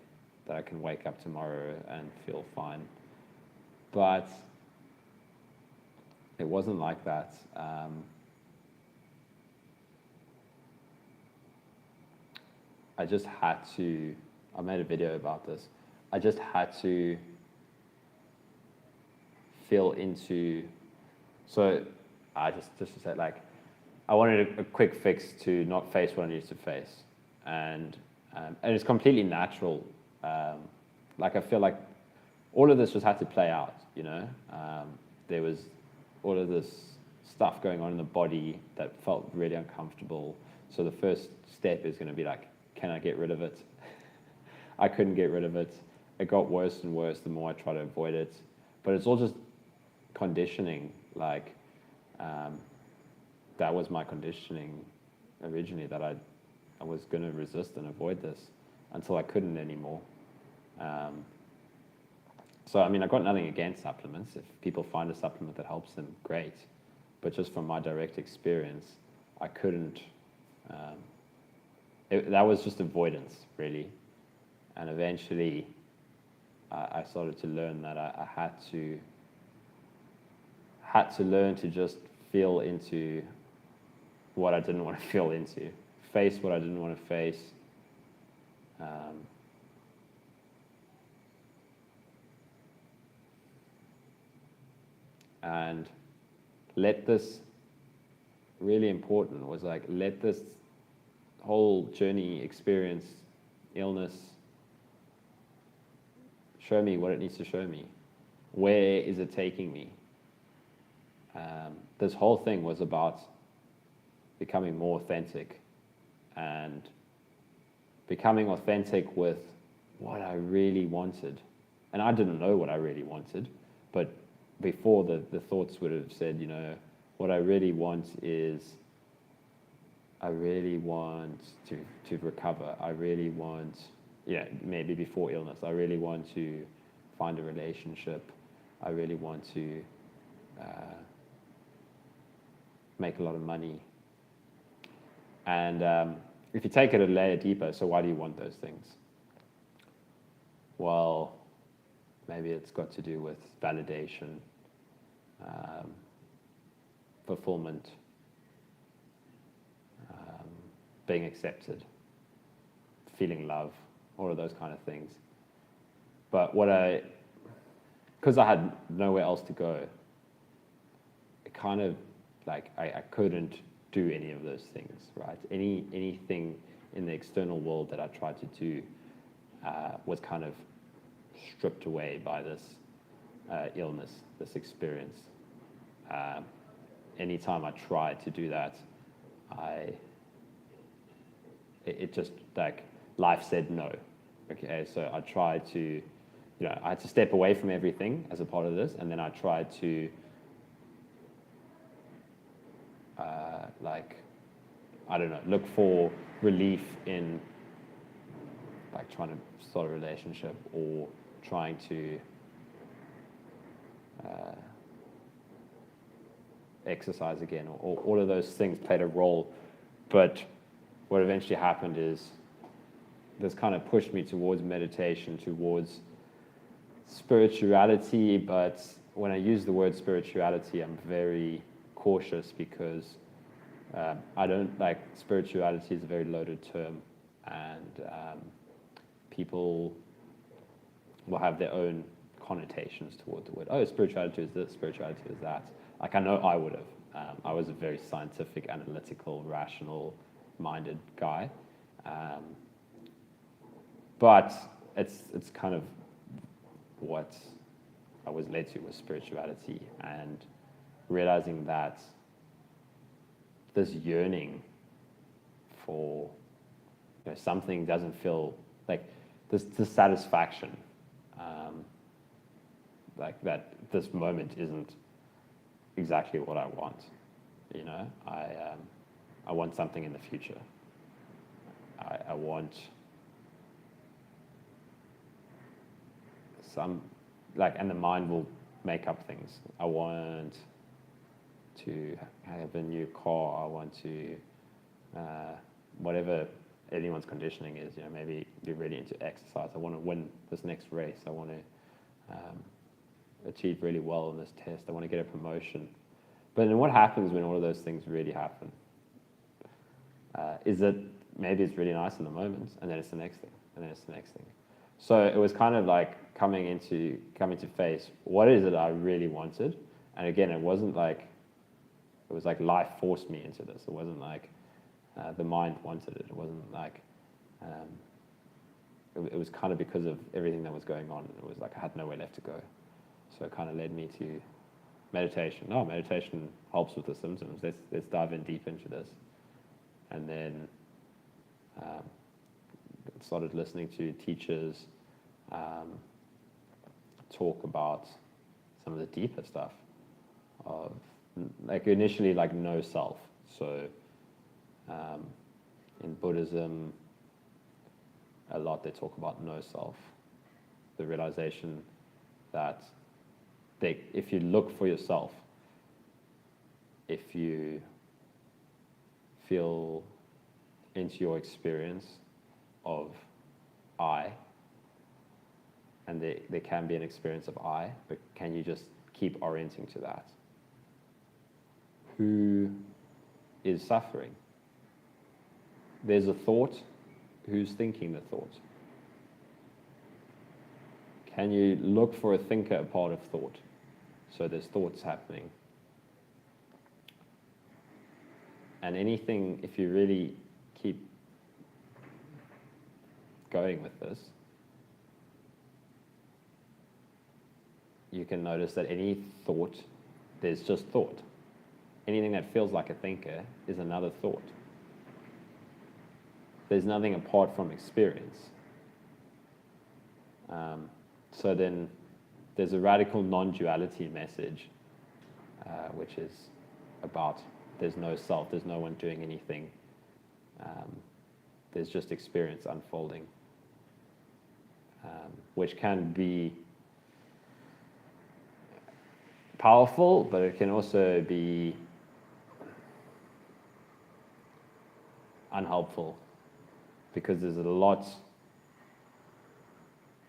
that I can wake up tomorrow and feel fine? But it wasn't like that. I just had to, I made a video about this, I just had to feel into, so I just to say, like, I wanted a quick fix to not face what I needed to face. And it's completely natural. Like, I feel like all of this just had to play out, there was all of this stuff going on in the body that felt really uncomfortable. So the first step is going to be like, can I get rid of it? I couldn't get rid of it. It got worse and worse the more I tried to avoid it. But it's all just conditioning. Like, that was my conditioning originally, that I was going to resist and avoid this until I couldn't anymore. So, I mean, I've got nothing against supplements. If people find a supplement that helps them, great. But just from my direct experience, I couldn't. That was just avoidance, really. And eventually, I started to learn that I had to learn to just feel into what I didn't want to feel into, face what I didn't want to face. And let this, really important, was like, let this whole journey, experience, illness, show me what it needs to show me. Where is it taking me? This whole thing was about becoming more authentic, and becoming authentic with what I really wanted. And I didn't know what I really wanted, but before the thoughts would have said, what I really want is, I really want to recover. I really want, maybe before illness, I really want to find a relationship. I really want to make a lot of money. And if you take it a layer deeper, so why do you want those things? Well, maybe it's got to do with validation, fulfillment, being accepted, feeling love, all of those kind of things. But because I had nowhere else to go, it kind of, like, I couldn't do any of those things, right? Anything in the external world that I tried to do was kind of stripped away by this illness, this experience. Anytime I tried to do that, it just, like, life said no. Okay, so I tried to, I had to step away from everything as a part of this, and then I tried to, I don't know, look for relief in, like, trying to start a relationship, or trying to exercise again, or all of those things played a role. But what eventually happened is this kind of pushed me towards meditation, towards spirituality. But when I use the word spirituality, I'm very cautious, because I don't, like, spirituality is a very loaded term. and people will have their own connotations toward the word. Oh, spirituality is this, spirituality is that. Like I know I would have. I was a very scientific, analytical, rational-minded guy, but it's kind of what I was led to was spirituality, and realizing that this yearning for something doesn't feel like this dissatisfaction, like that this moment isn't exactly what I want. I want something in the future. I want some, and the mind will make up things. I want to have a new car. I want to, whatever anyone's conditioning is, maybe be really into exercise. I want to win this next race. I want to achieve really well in this test. I want to get a promotion. But then what happens when all of those things really happen? Is that maybe it's really nice in the moment, and then it's the next thing, and then it's the next thing. So it was kind of like coming to face what is it I really wanted. And again, it was like life forced me into this. It wasn't like the mind wanted it. It wasn't like it was kind of because of everything that was going on. It was like I had nowhere left to go. So it kind of led me to meditation. No, meditation helps with the symptoms. Let's dive in deep into this. And then started listening to teachers talk about some of the deeper stuff of initially no self. So in Buddhism, a lot they talk about no self, the realization that if you look for yourself, if you feel into your experience of I, and there can be an experience of I, but can you just keep orienting to that? Who is suffering? There's a thought. Who's thinking the thought? Can you look for a thinker part of thought? So there's thoughts happening. And anything, if you really keep going with this, you can notice that any thought, there's just thought. Anything that feels like a thinker is another thought. There's nothing apart from experience. So then there's a radical non-duality message, which is about there's no self, there's no one doing anything. There's just experience unfolding, which can be powerful, but it can also be unhelpful because there's a lot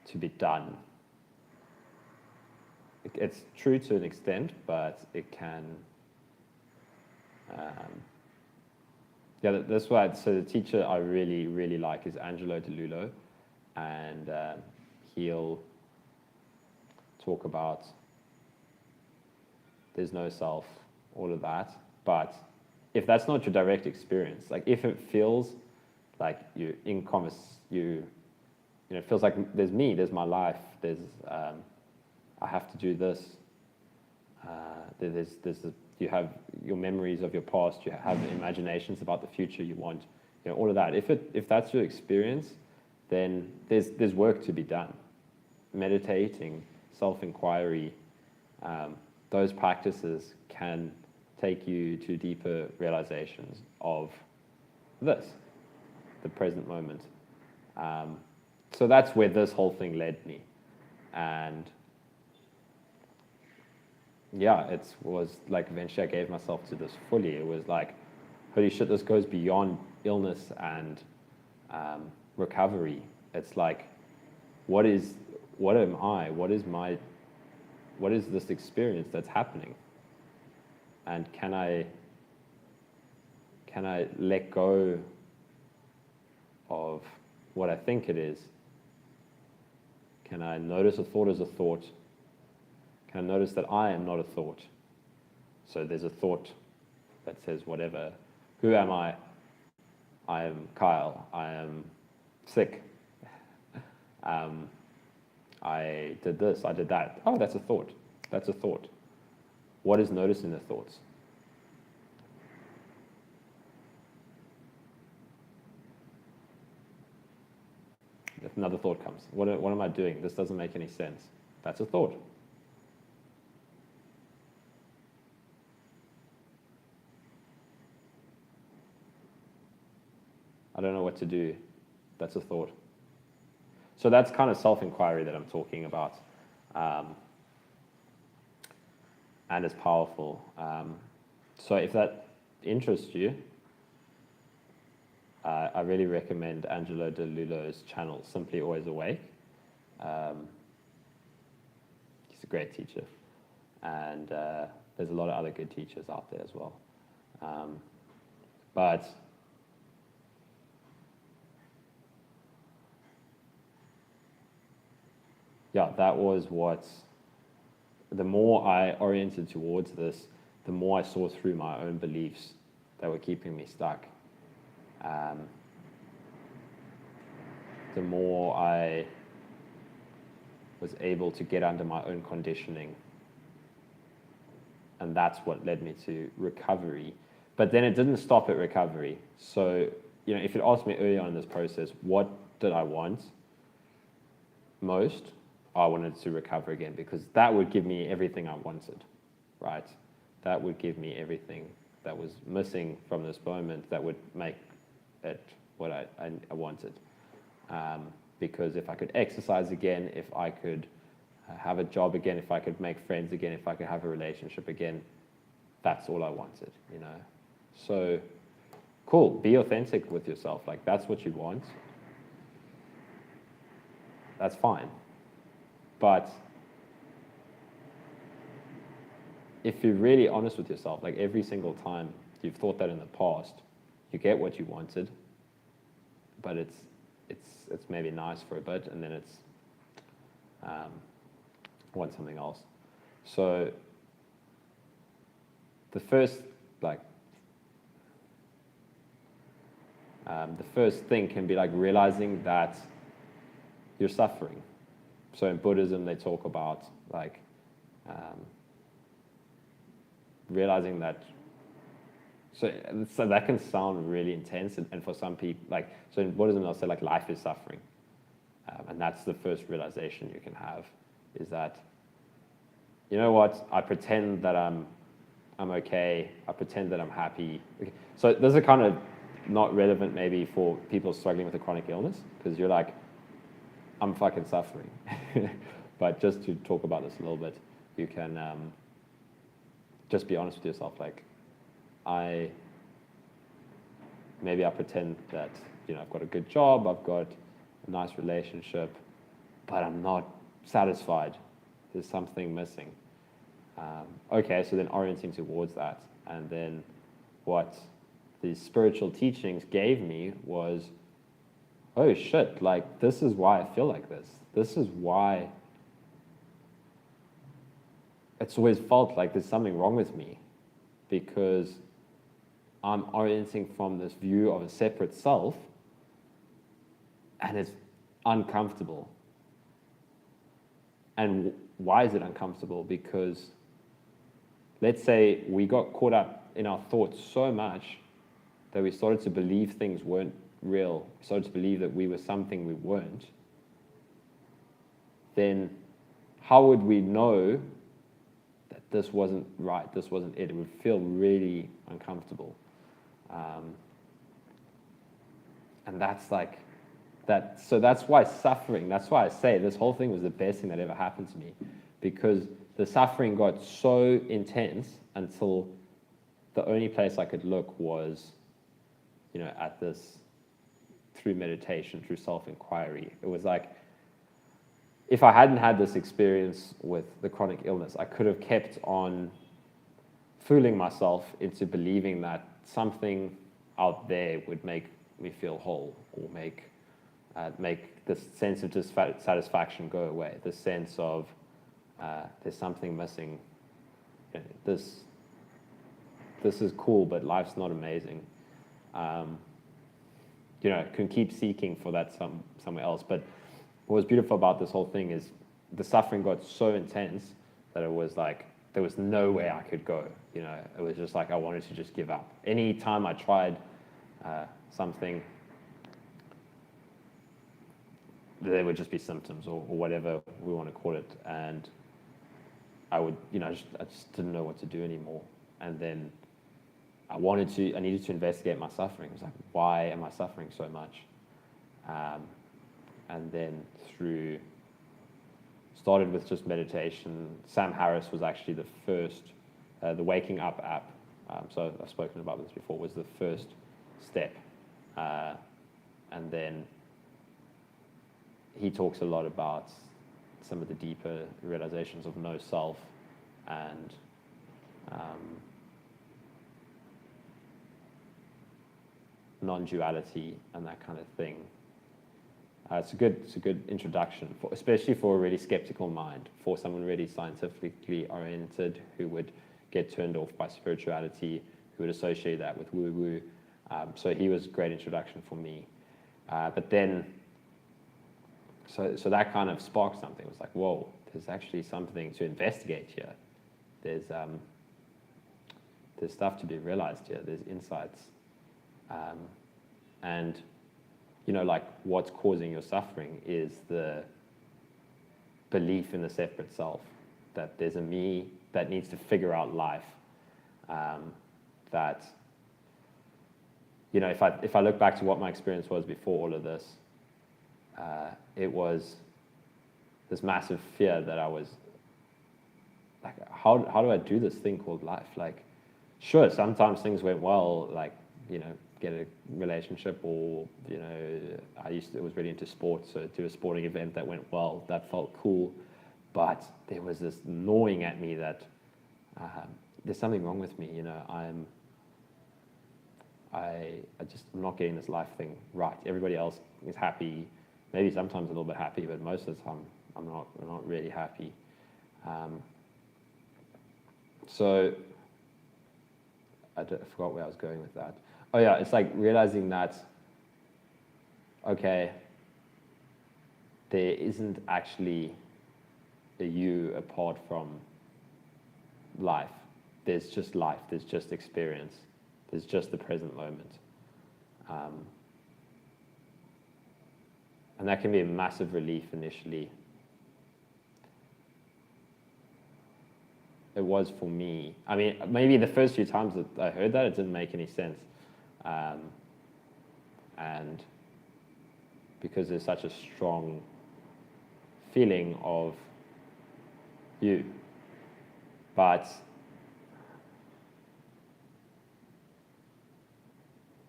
to be done. It's true to an extent, but it can. That's why. So the teacher I really, really like is Angelo DeLullo, and he'll talk about there's no self, all of that. But if that's not your direct experience, if it feels like you're in commerce, it feels like there's me, there's my life, there's I have to do this. You have your memories of your past, you have imaginations about the future you want, all of that. If that's your experience, then there's work to be done. Meditating, self-inquiry, those practices can take you to deeper realizations of this, the present moment. So that's where this whole thing led me. And yeah, it was like eventually I gave myself to this fully. It was like, holy shit, this goes beyond illness and recovery. It's like, what am I? What is this experience that's happening? And can I let go of what I think it is? Can I notice a thought as a thought? Can I notice that I am not a thought? So there's a thought that says whatever. Who am I? I am Kyle. I am sick. I did this. I did that. Oh, that's a thought. That's a thought. What is noticing the thoughts? If another thought comes, what am I doing? This doesn't make any sense. That's a thought. I don't know what to do. That's a thought. So that's kind of self-inquiry that I'm talking about. And it's powerful. So if that interests you, I really recommend Angelo DeLullo's channel, Simply Always Awake. He's a great teacher. And there's a lot of other good teachers out there as well. But yeah, that was what, the more I oriented towards this, the more I saw through my own beliefs that were keeping me stuck. The more I was able to get under my own conditioning. And that's what led me to recovery. But then it didn't stop at recovery. So, if you'd asked me earlier on in this process, what did I want most? I wanted to recover again, because that would give me everything I wanted, right? That would give me everything that was missing from this moment that would make it what I wanted. Because if I could exercise again, if I could have a job again, if I could make friends again, if I could have a relationship again, that's all I wanted, So, cool, be authentic with yourself. Like, that's what you want. That's fine. But if you're really honest with yourself, like every single time you've thought that in the past, you get what you wanted, but it's maybe nice for a bit, and then it's want something else. So the first thing can be like realizing that you're suffering. So in Buddhism, they talk about like realizing that. So that can sound really intense, and for some people, so in Buddhism, they'll say like life is suffering, and that's the first realization you can have, is that, you know what, I pretend that I'm okay, I pretend that I'm happy. Okay. So this is kind of not relevant maybe for people struggling with a chronic illness, because you're like, I'm fucking suffering. But just to talk about this a little bit, you can just be honest with yourself. Like, maybe I pretend that, I've got a good job, I've got a nice relationship, but I'm not satisfied. There's something missing. Okay, so then orienting towards that. And then what these spiritual teachings gave me was, oh shit, like this is why I feel like this. This is why it's always felt like there's something wrong with me, because I'm orienting from this view of a separate self, and it's uncomfortable. And why is it uncomfortable? Because let's say we got caught up in our thoughts so much that we started to believe things weren't real, we started to believe that we were something we weren't. Then how would we know that this wasn't right, this wasn't it? It would feel really uncomfortable. And that's like, so that's why suffering, that's why I say this whole thing was the best thing that ever happened to me, because the suffering got so intense until the only place I could look was, at this, through meditation, through self-inquiry. It was like, if I hadn't had this experience with the chronic illness, I could have kept on fooling myself into believing that something out there would make me feel whole or make this sense of dissatisfaction go away. This sense of there's something missing. You know, this is cool, but life's not amazing. You know, can keep seeking for that somewhere else. But what was beautiful about this whole thing is the suffering got so intense that it was like there was no way I could go. You know, it was just like I wanted to just give up. Any time I tried something, there would just be symptoms or whatever we want to call it, and I would, you know, I just didn't know what to do anymore. And then I needed to investigate my suffering. It was like, why am I suffering so much? And then started with just meditation. Sam Harris was actually the first, the Waking Up app. So I've spoken about this before, was the first step. And then he talks a lot about some of the deeper realizations of no self and non-duality and that kind of thing. It's a good introduction, especially for a really skeptical mind, for someone really scientifically oriented who would get turned off by spirituality, who would associate that with woo-woo. So he was a great introduction for me. But then, so that kind of sparked something. It was like, whoa, there's actually something to investigate here. There's stuff to be realized here. There's insights. And, you know, like what's causing your suffering is the belief in the separate self, that there's a me that needs to figure out life. That, you know, if I look back to what my experience was before all of this, it was this massive fear that I was like, how do I do this thing called life? Like, sure, sometimes things went well, like, you know, get a relationship, or, you know, was really into sports, so do a sporting event that went well, that felt cool. But there was this gnawing at me that there's something wrong with me, you know, I'm not getting this life thing right. Everybody else is happy, maybe sometimes a little bit happy, but most of the time I'm not really happy. So I forgot where I was going with that. Oh yeah, it's like realizing that, okay, there isn't actually a you apart from life. There's just life, there's just experience, there's just the present moment. And that can be a massive relief initially. It was for me. I mean, maybe the first few times that I heard that, it didn't make any sense. And because there's such a strong feeling of you. But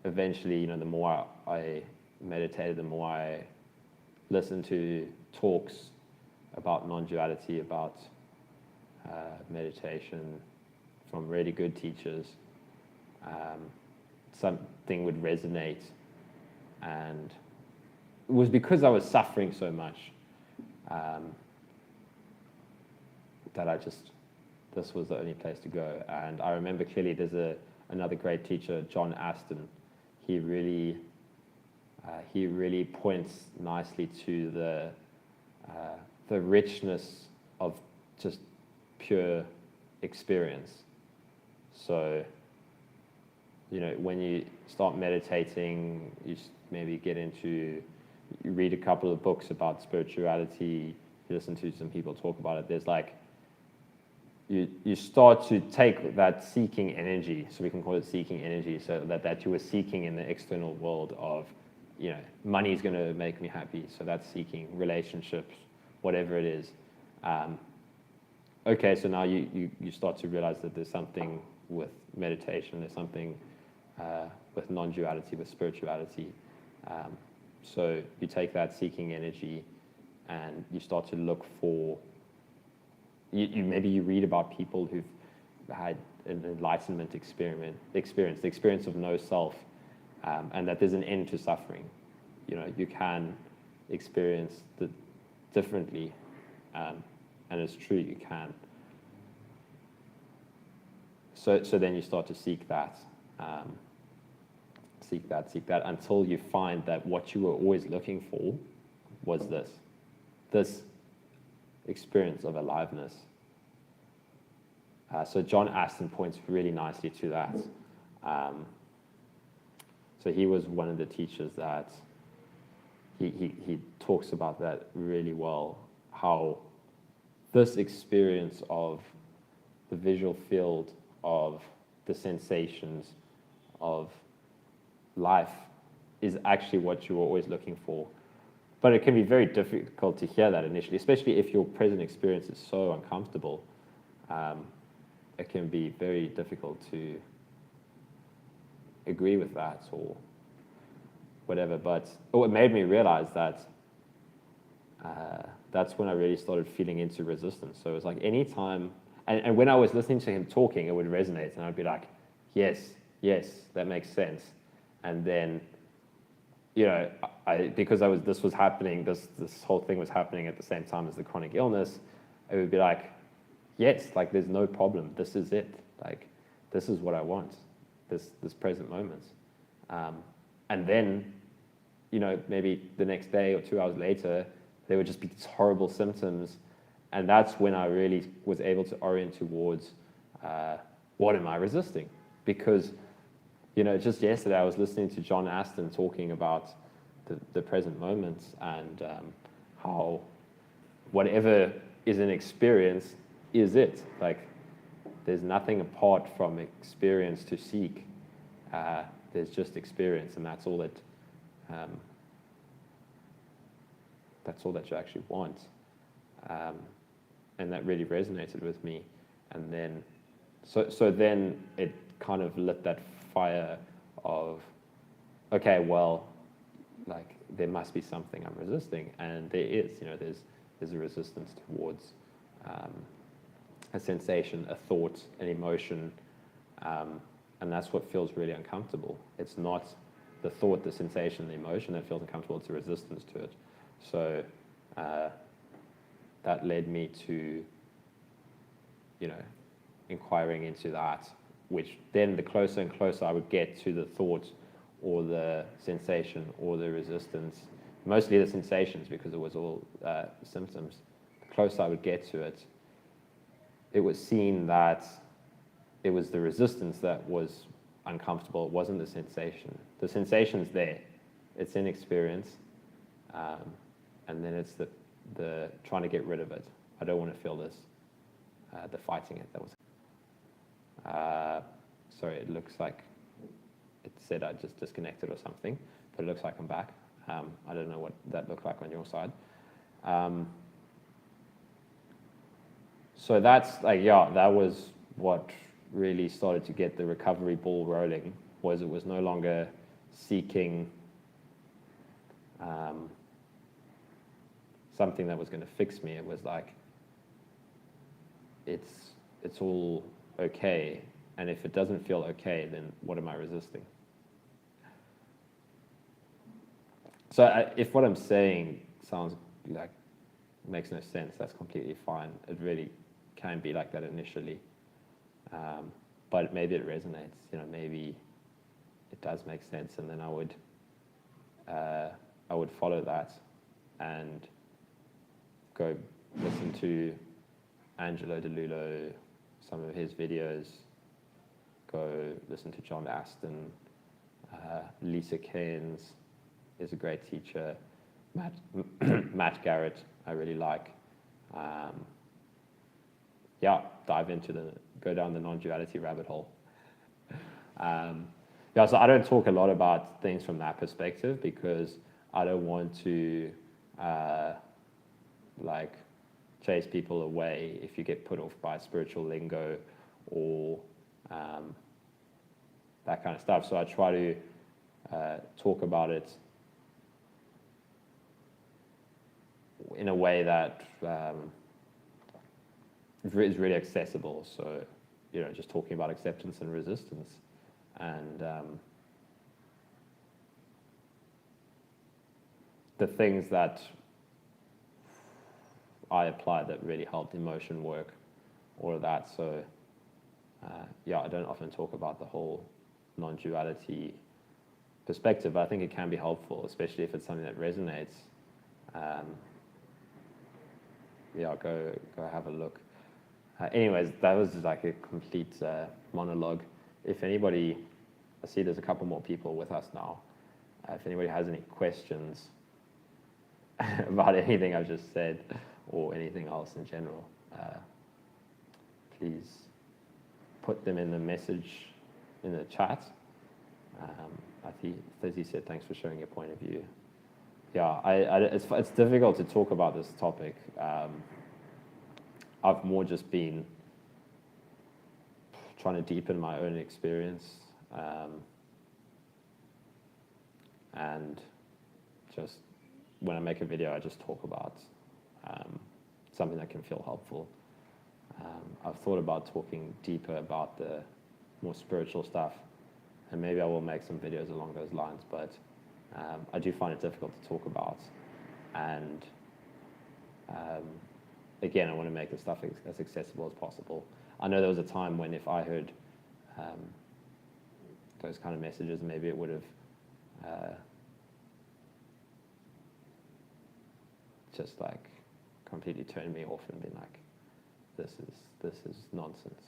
eventually, you know, the more I meditated, the more I listened to talks about non-duality, about meditation from really good teachers, something would resonate. And it was because I was suffering so much that this was the only place to go. And I remember clearly there's another great teacher, John Aston. He really points nicely to the richness of just pure experience. So, you know, when you start meditating, you maybe you read a couple of books about spirituality, you listen to some people talk about it, there's like, you start to take that seeking energy, so we can call it seeking energy, so that you were seeking in the external world of, you know, money is going to make me happy, so that's seeking, relationships, whatever it is. Okay, so now you start to realize that there's something with meditation, there's something with non-duality, with spirituality. So you take that seeking energy and you start to look for, maybe you read about people who've had an enlightenment experience, the experience of no self, and that there's an end to suffering. You can experience it differently, and it's true, you can. So then you start to seek that, until you find that what you were always looking for was this experience of aliveness. So John Aston points really nicely to that. So he was one of the teachers that he talks about that really well, how this experience of the visual field, of the sensations, of life is actually what you were always looking for. But it can be very difficult to hear that initially, especially if your present experience is so uncomfortable. It can be very difficult to agree with that or whatever. But it made me realize that that's when I really started feeling into resistance. So it was like any time, and when I was listening to him talking, it would resonate, and I'd be like, yes, that makes sense. And then, because this was happening, this whole thing was happening at the same time as the chronic illness, it would be like, yes, like there's no problem. This is it. Like, this is what I want, this present moment. And then, maybe the next day or 2 hours later, there would just be these horrible symptoms. And that's when I really was able to orient towards what am I resisting? Because, just yesterday I was listening to John Aston talking about the present moment and how whatever is an experience is it. Like, there's nothing apart from experience to seek. There's just experience, and that's all that you actually want. And that really resonated with me. And then, so then it kind of lit that fire of, okay, well, like there must be something I'm resisting, and there is. There's a resistance towards a sensation, a thought, an emotion, and that's what feels really uncomfortable. It's not the thought, the sensation, the emotion that feels uncomfortable. It's a resistance to it. So that led me to, inquiring into that, which then the closer and closer I would get to the thought or the sensation or the resistance, mostly the sensations because it was all symptoms, the closer I would get to it, it was seen that it was the resistance that was uncomfortable. It wasn't the sensation. The sensation's there. It's in experience. And then it's the trying to get rid of it. I don't want to feel this. The fighting it. That was. Sorry, it looks like it said I just disconnected or something, but it looks like I'm back. I don't know what that looked like on your side. So that's that was what really started to get the recovery ball rolling. Was it was no longer seeking something that was going to fix me. It was like, it's all okay, and if it doesn't feel okay, then what am I resisting? So if what I'm saying sounds like makes no sense, that's completely fine. It really can be like that initially, but maybe it resonates. Maybe it does make sense, and then I would follow that and go listen to Angelo DeLulo, some of his videos, go listen to John Aston, Lisa Cairns is a great teacher, Matt Garrett I really like. Go down the non-duality rabbit hole. So I don't talk a lot about things from that perspective because I don't want to chase people away if you get put off by spiritual lingo or that kind of stuff. So I try to talk about it in a way that is really accessible. So, just talking about acceptance and resistance, and the things that I applied that really helped emotion work, all of that. So yeah, I don't often talk about the whole non-duality perspective, but I think it can be helpful, especially if it's something that resonates. Yeah, go have a look. Anyways, that was like a complete monologue. If anybody, I see there's a couple more people with us now. If anybody has any questions about anything I've just said or anything else in general, please put them in the message in the chat. I think Lizzie said, thanks for sharing your point of view. Yeah, it's difficult to talk about this topic. I've more just been trying to deepen my own experience, and just when I make a video, I just talk about something that can feel helpful. I've thought about talking deeper about the more spiritual stuff, and maybe I will make some videos along those lines, but I do find it difficult to talk about. And again, I want to make the stuff as accessible as possible. I know there was a time when if I heard those kind of messages, maybe it would have just like completely turned me off and been like, this is nonsense.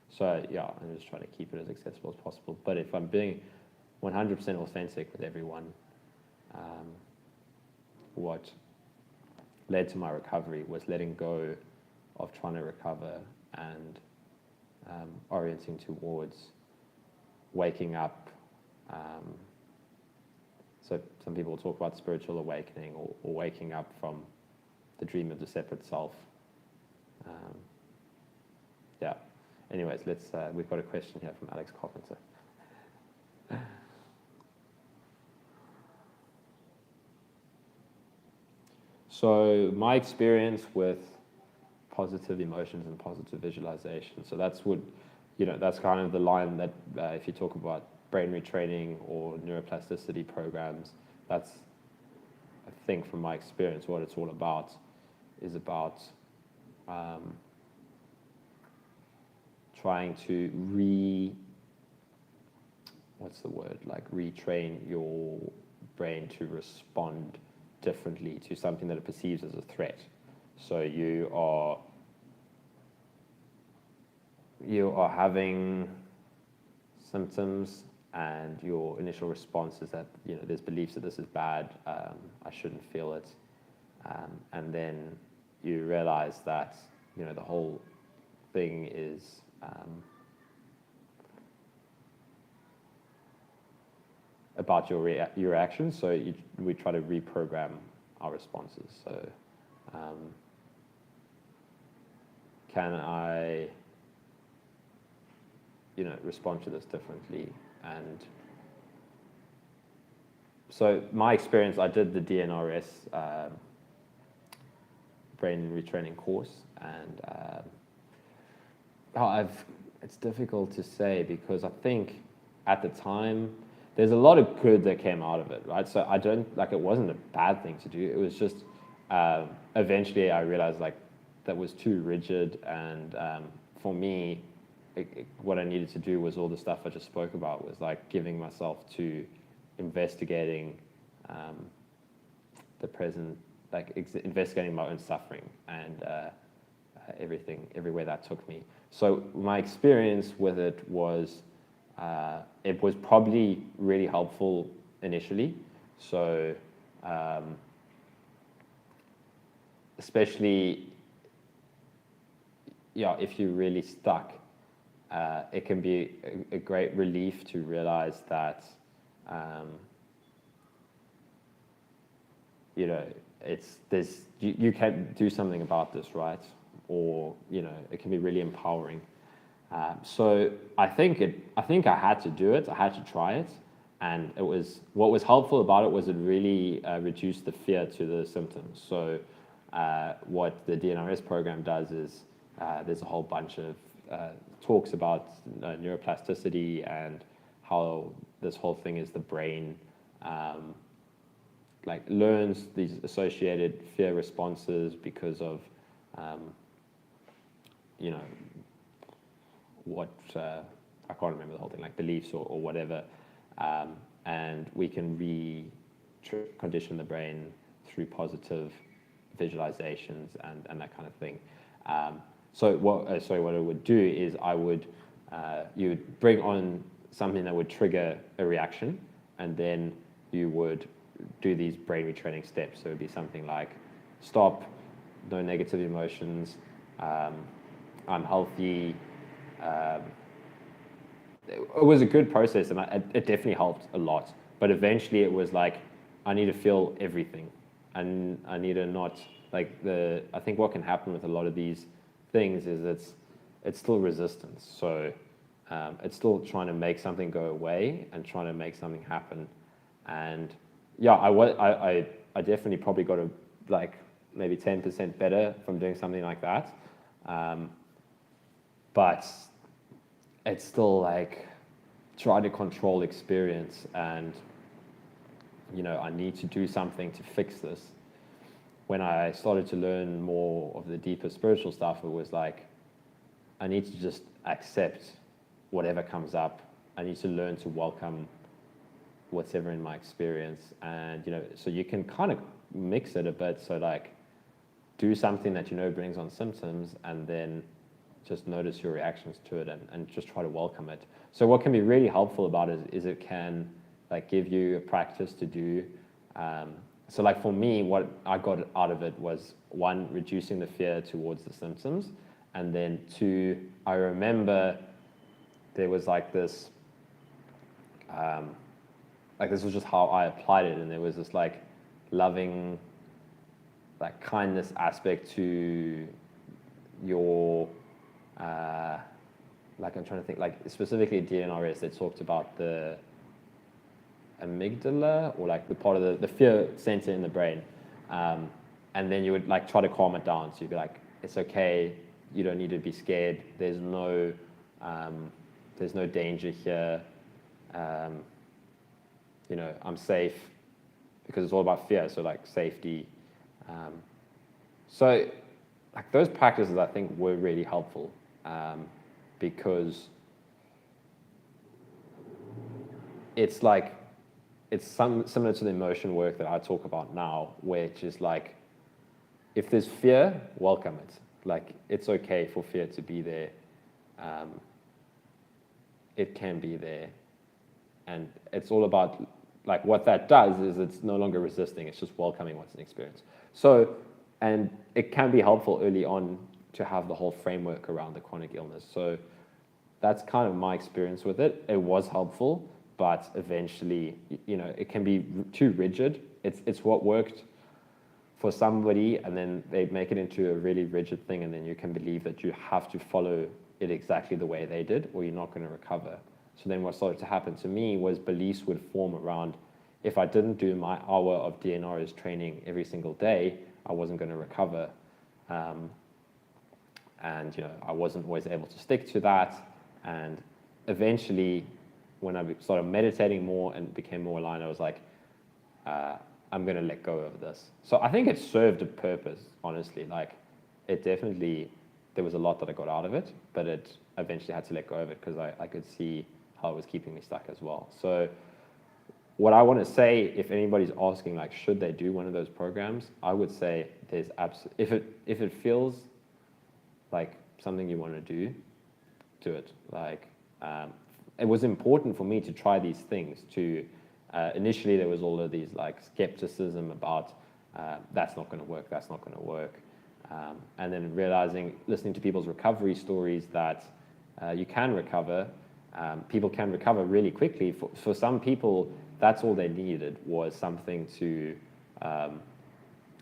So yeah, I'm just trying to keep it as accessible as possible. But if I'm being 100% authentic with everyone, what led to my recovery was letting go of trying to recover and orienting towards waking up. So some people talk about spiritual awakening or waking up from the dream of the separate self. Yeah. Anyways, we've got a question here from Alex Carpenter. So my experience with positive emotions and positive visualization. So that's that's kind of the line that if you talk about brain retraining or neuroplasticity programs, that's, I think from my experience, what it's all about is about trying to retrain your brain to respond differently to something that it perceives as a threat. So you are having symptoms, and your initial response is that there's beliefs that this is bad, I shouldn't feel it, and then you realize that the whole thing is about your reactions. So we try to reprogram our responses. So can I respond to this differently? And so my experience, I did the DNRS brain retraining course, and it's difficult to say, because I think at the time there's a lot of good that came out of it, right? So I don't, it wasn't a bad thing to do. It was just eventually I realized that was too rigid, and for me, what I needed to do was all the stuff I just spoke about, was giving myself to investigating the present, investigating my own suffering and everywhere that took me. So my experience with it was probably really helpful initially. So especially, if you're really stuck, it can be a great relief to realize that you can do something about this, right? Or it can be really empowering. So I think I had to do it. I had to try it, and what was helpful about it was it really reduced the fear to the symptoms. So what the DNRS program does is there's a whole bunch of talks about neuroplasticity and how this whole thing is the brain like learns these associated fear responses because of, you know, what, I can't remember the whole thing, like beliefs or whatever. And we can condition the brain through positive visualizations and that kind of thing. So what I would do is you would bring on something that would trigger a reaction, and then you would do these brain retraining steps. So it would be something like stop, no negative emotions, I'm healthy. It was a good process, and it definitely helped a lot. But eventually it was like, I need to feel everything. And I need to not, like I think what can happen with a lot of these things is it's still resistance. So it's still trying to make something go away and trying to make something happen. And yeah, I definitely probably got like maybe 10% better from doing something like that. But it's still like try to control experience, and you know, I need to do something to fix this. When I started to learn more of the deeper spiritual stuff, it was like, I need to just accept whatever comes up. I need to learn to welcome whatever in my experience. And, you know, so you can kind of mix it a bit. So like do something that you know brings on symptoms, and then just notice your reactions to it, and just try to welcome it. So what can be really helpful about it is it can like give you a practice to do. So like for me, what I got out of it was, one, reducing the fear towards the symptoms, and then two, I remember there was like this, like this was just how I applied it, and there was this like loving, like kindness aspect to your, like I'm trying to think, like specifically DNRS, they talked about the amygdala, or like the part of the fear center in the brain, and then you would like try to calm it down. So you'd be like, it's okay, you don't need to be scared, there's no danger here, you know, I'm safe, because it's all about fear, so like safety. So like those practices I think were really helpful, because it's like, it's similar to the emotion work that I talk about now, which is like, if there's fear, welcome it. Like, it's okay for fear to be there. It can be there. And it's all about, like, what that does is it's no longer resisting, it's just welcoming what's an experience. So, and it can be helpful early on to have the whole framework around the chronic illness. So that's kind of my experience with it. It was helpful, but eventually, you know, it can be too rigid. It's what worked for somebody, and then they make it into a really rigid thing, and then you can believe that you have to follow it exactly the way they did, or you're not going to recover. So then what started to happen to me was beliefs would form around, if I didn't do my hour of DNRS training every single day, I wasn't going to recover. And you know, I wasn't always able to stick to that. And eventually, when I started meditating more and became more aligned, I was like, I'm going to let go of this. So I think it served a purpose, honestly. Like, it definitely, there was a lot that I got out of it, but it eventually had to let go of it because I could see how it was keeping me stuck as well. So what I want to say, if anybody's asking, like, should they do one of those programs, I would say there's if it feels like something you want to do it. Like, it was important for me to try these things. Initially, there was all of these like skepticism about that's not going to work, that's not going to work, and then realizing, listening to people's recovery stories, that you can recover. People can recover really quickly. For some people, that's all they needed was something to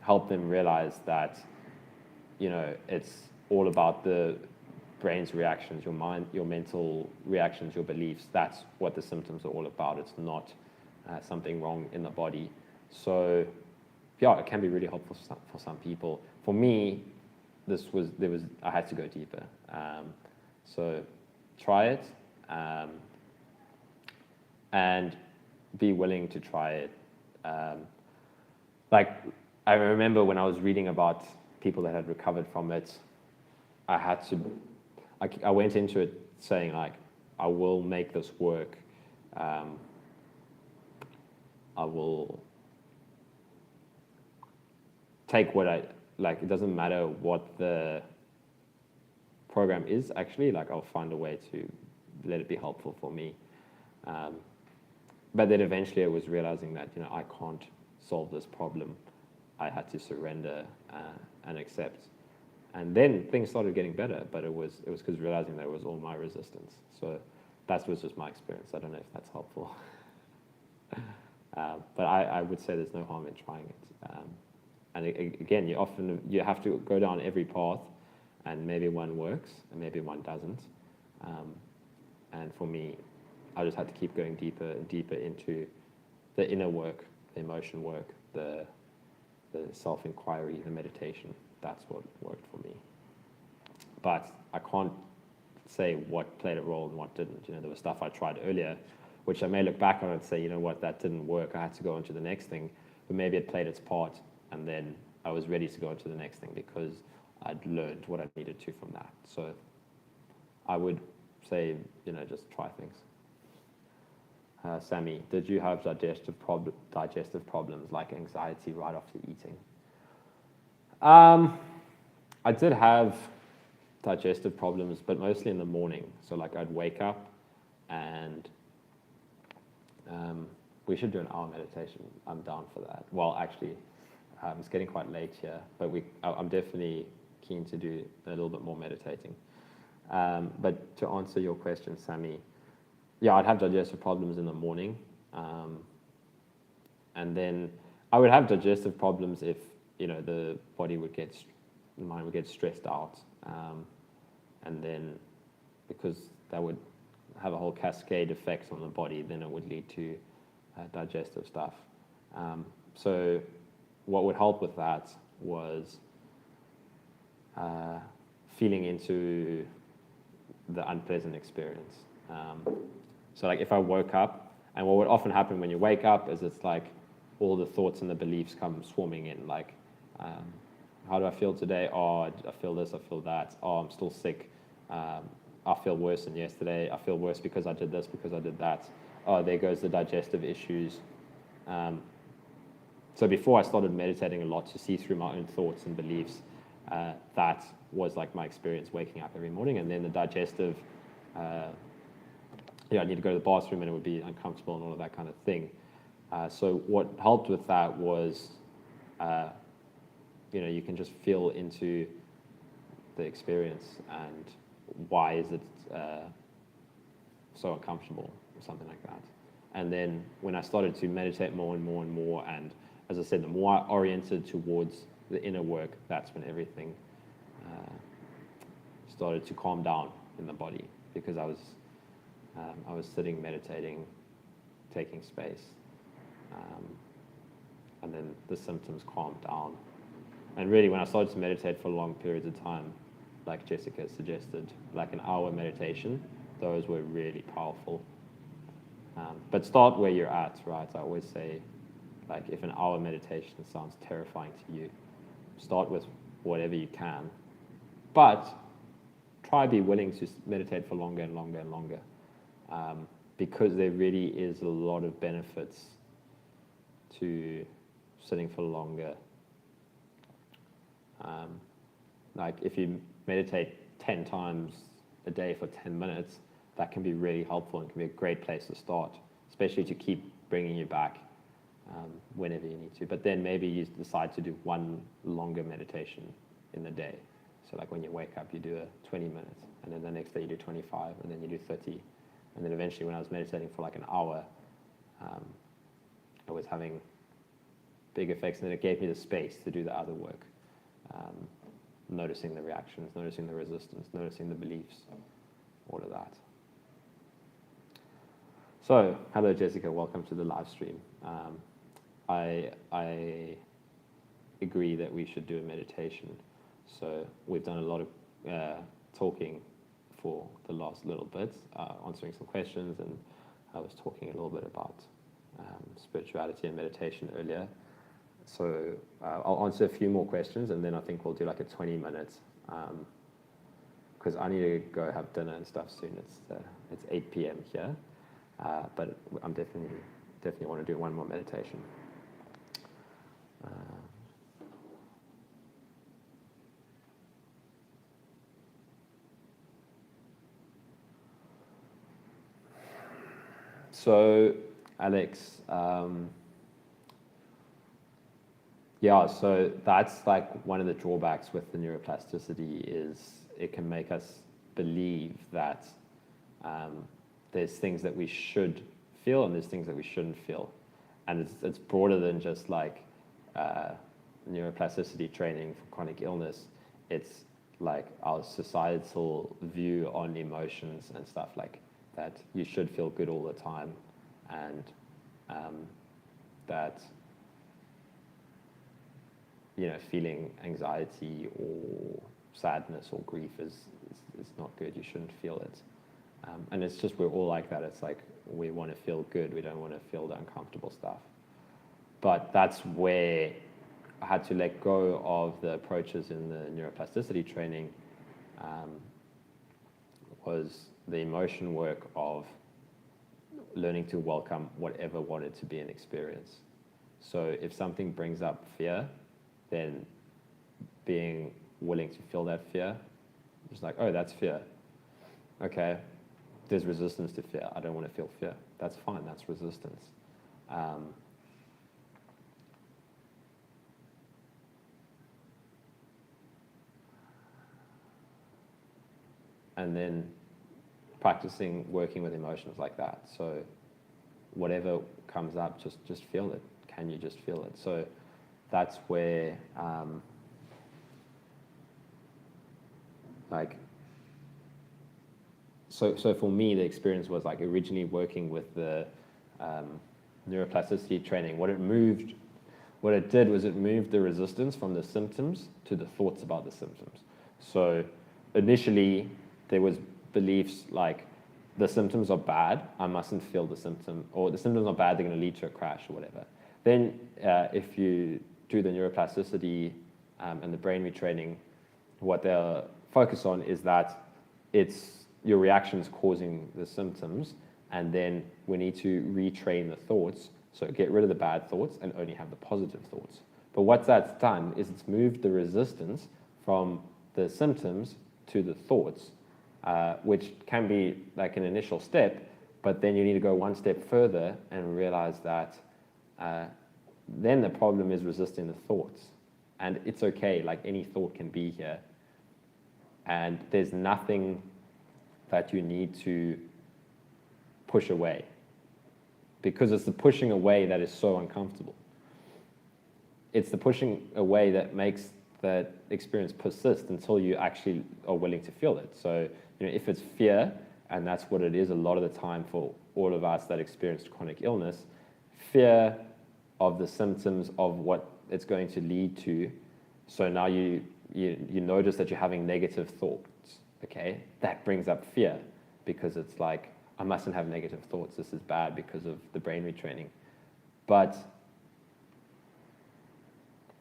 help them realize that, you know, it's all about the brain's reactions, your mind, your mental reactions, your beliefs. That's what the symptoms are all about. It's not something wrong in the body. So yeah, it can be really helpful for some people. For me, I had to go deeper. So try it, and be willing to try it. like, I remember when I was reading about people that had recovered from it, I went into it saying, like, I will make this work. I will take what I, like, it doesn't matter what the program is actually, like, I'll find a way to let it be helpful for me. But then eventually I was realizing that, I can't solve this problem. I had to surrender and accept. And then things started getting better, but it was because realizing that it was all my resistance. So that was just my experience. I don't know if that's helpful. But I would say there's no harm in trying it. And again, you have to go down every path, and maybe one works and maybe one doesn't. And for me, I just had to keep going deeper and deeper into the inner work, the emotion work, the self-inquiry, the meditation. That's what worked for me. But I can't say what played a role and what didn't. There was stuff I tried earlier, which I may look back on and say, you know what, that didn't work. I had to go on to the next thing. But maybe it played its part, and then I was ready to go on to the next thing because I'd learned what I needed to from that. So I would say, just try things. Sammy, did you have digestive problems like anxiety right after eating? I did have digestive problems, but mostly in the morning. So like I'd wake up and we should do an hour meditation. I'm down for that. Well, actually, it's getting quite late here, but I'm definitely keen to do a little bit more meditating. But to answer your question, Sammy, yeah, I'd have digestive problems in the morning. And then I would have digestive problems if, the mind would get stressed out. And then because that would have a whole cascade effect on the body, then it would lead to digestive stuff. So what would help with that was feeling into the unpleasant experience. So like if I woke up, and what would often happen when you wake up is it's like all the thoughts and the beliefs come swarming in, like, how do I feel today? Oh, I feel this, I feel that. Oh, I'm still sick. I feel worse than yesterday. I feel worse because I did this, because I did that. Oh, there goes the digestive issues. So before I started meditating a lot to see through my own thoughts and beliefs, that was like my experience waking up every morning. And then the digestive, I need to go to the bathroom and it would be uncomfortable and all of that kind of thing. So what helped with that was, you can just feel into the experience and why is it so uncomfortable or something like that. And then when I started to meditate more and more and more, and as I said, the more I oriented towards the inner work, that's when everything started to calm down in the body, because I was sitting, meditating, taking space, and then the symptoms calmed down. And really, when I started to meditate for long periods of time, like Jessica suggested, like an hour meditation, those were really powerful. But start where you're at, right? I always say, like, if an hour meditation sounds terrifying to you, start with whatever you can. But try be willing to meditate for longer and longer and longer, because there really is a lot of benefits to sitting for longer. Like if you meditate 10 times a day for 10 minutes, that can be really helpful and can be a great place to start, especially to keep bringing you back whenever you need to. But then maybe you decide to do one longer meditation in the day. So like when you wake up, you do a 20 minutes, and then the next day you do 25, and then you do 30. And then eventually when I was meditating for like an hour, I was having big effects, and then it gave me the space to do the other work. Noticing the reactions, noticing the resistance, noticing the beliefs, all of that. So, hello Jessica, welcome to the live stream. I agree that we should do a meditation. So we've done a lot of talking for the last little bit, answering some questions, and I was talking a little bit about spirituality and meditation earlier. I'll answer a few more questions, and then I think we'll do like a 20 minutes, because I need to go have dinner and stuff soon. It's 8 p.m. here, but I'm definitely want to do one more meditation. So, Alex, yeah, so that's like one of the drawbacks with the neuroplasticity is it can make us believe that there's things that we should feel and there's things that we shouldn't feel. And it's broader than just like neuroplasticity training for chronic illness. It's like our societal view on emotions and stuff like that. You should feel good all the time, and that feeling anxiety or sadness or grief is not good. You shouldn't feel it. And it's just, we're all like that. It's like we want to feel good. We don't want to feel the uncomfortable stuff. But that's where I had to let go of the approaches in the neuroplasticity training, was the emotion work of learning to welcome whatever wanted to be an experience. So if something brings up fear, then being willing to feel that fear, just like, oh, that's fear. Okay, there's resistance to fear. I don't want to feel fear. That's fine, that's resistance. And then practicing working with emotions like that. So whatever comes up, just feel it. Can you just feel it? So that's where, so for me, the experience was like originally working with the neuroplasticity training. What it did was it moved the resistance from the symptoms to the thoughts about the symptoms. So initially, there was beliefs like the symptoms are bad, I mustn't feel the symptom, or the symptoms are bad, they're going to lead to a crash or whatever. Then if you do the neuroplasticity and the brain retraining, what they'll focus on is that it's your reactions causing the symptoms, and then we need to retrain the thoughts, so get rid of the bad thoughts and only have the positive thoughts. But what that's done is it's moved the resistance from the symptoms to the thoughts, which can be like an initial step, but then you need to go one step further and realize that then the problem is resisting the thoughts. And it's okay, like any thought can be here. And there's nothing that you need to push away, because it's the pushing away that is so uncomfortable. It's the pushing away that makes that experience persist until you actually are willing to feel it. So, if it's fear, and that's what it is a lot of the time for all of us that experience chronic illness, fear of the symptoms of what it's going to lead to. So now you notice that you're having negative thoughts, okay? That brings up fear, because it's like, I mustn't have negative thoughts, this is bad because of the brain retraining. But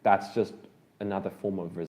that's just another form of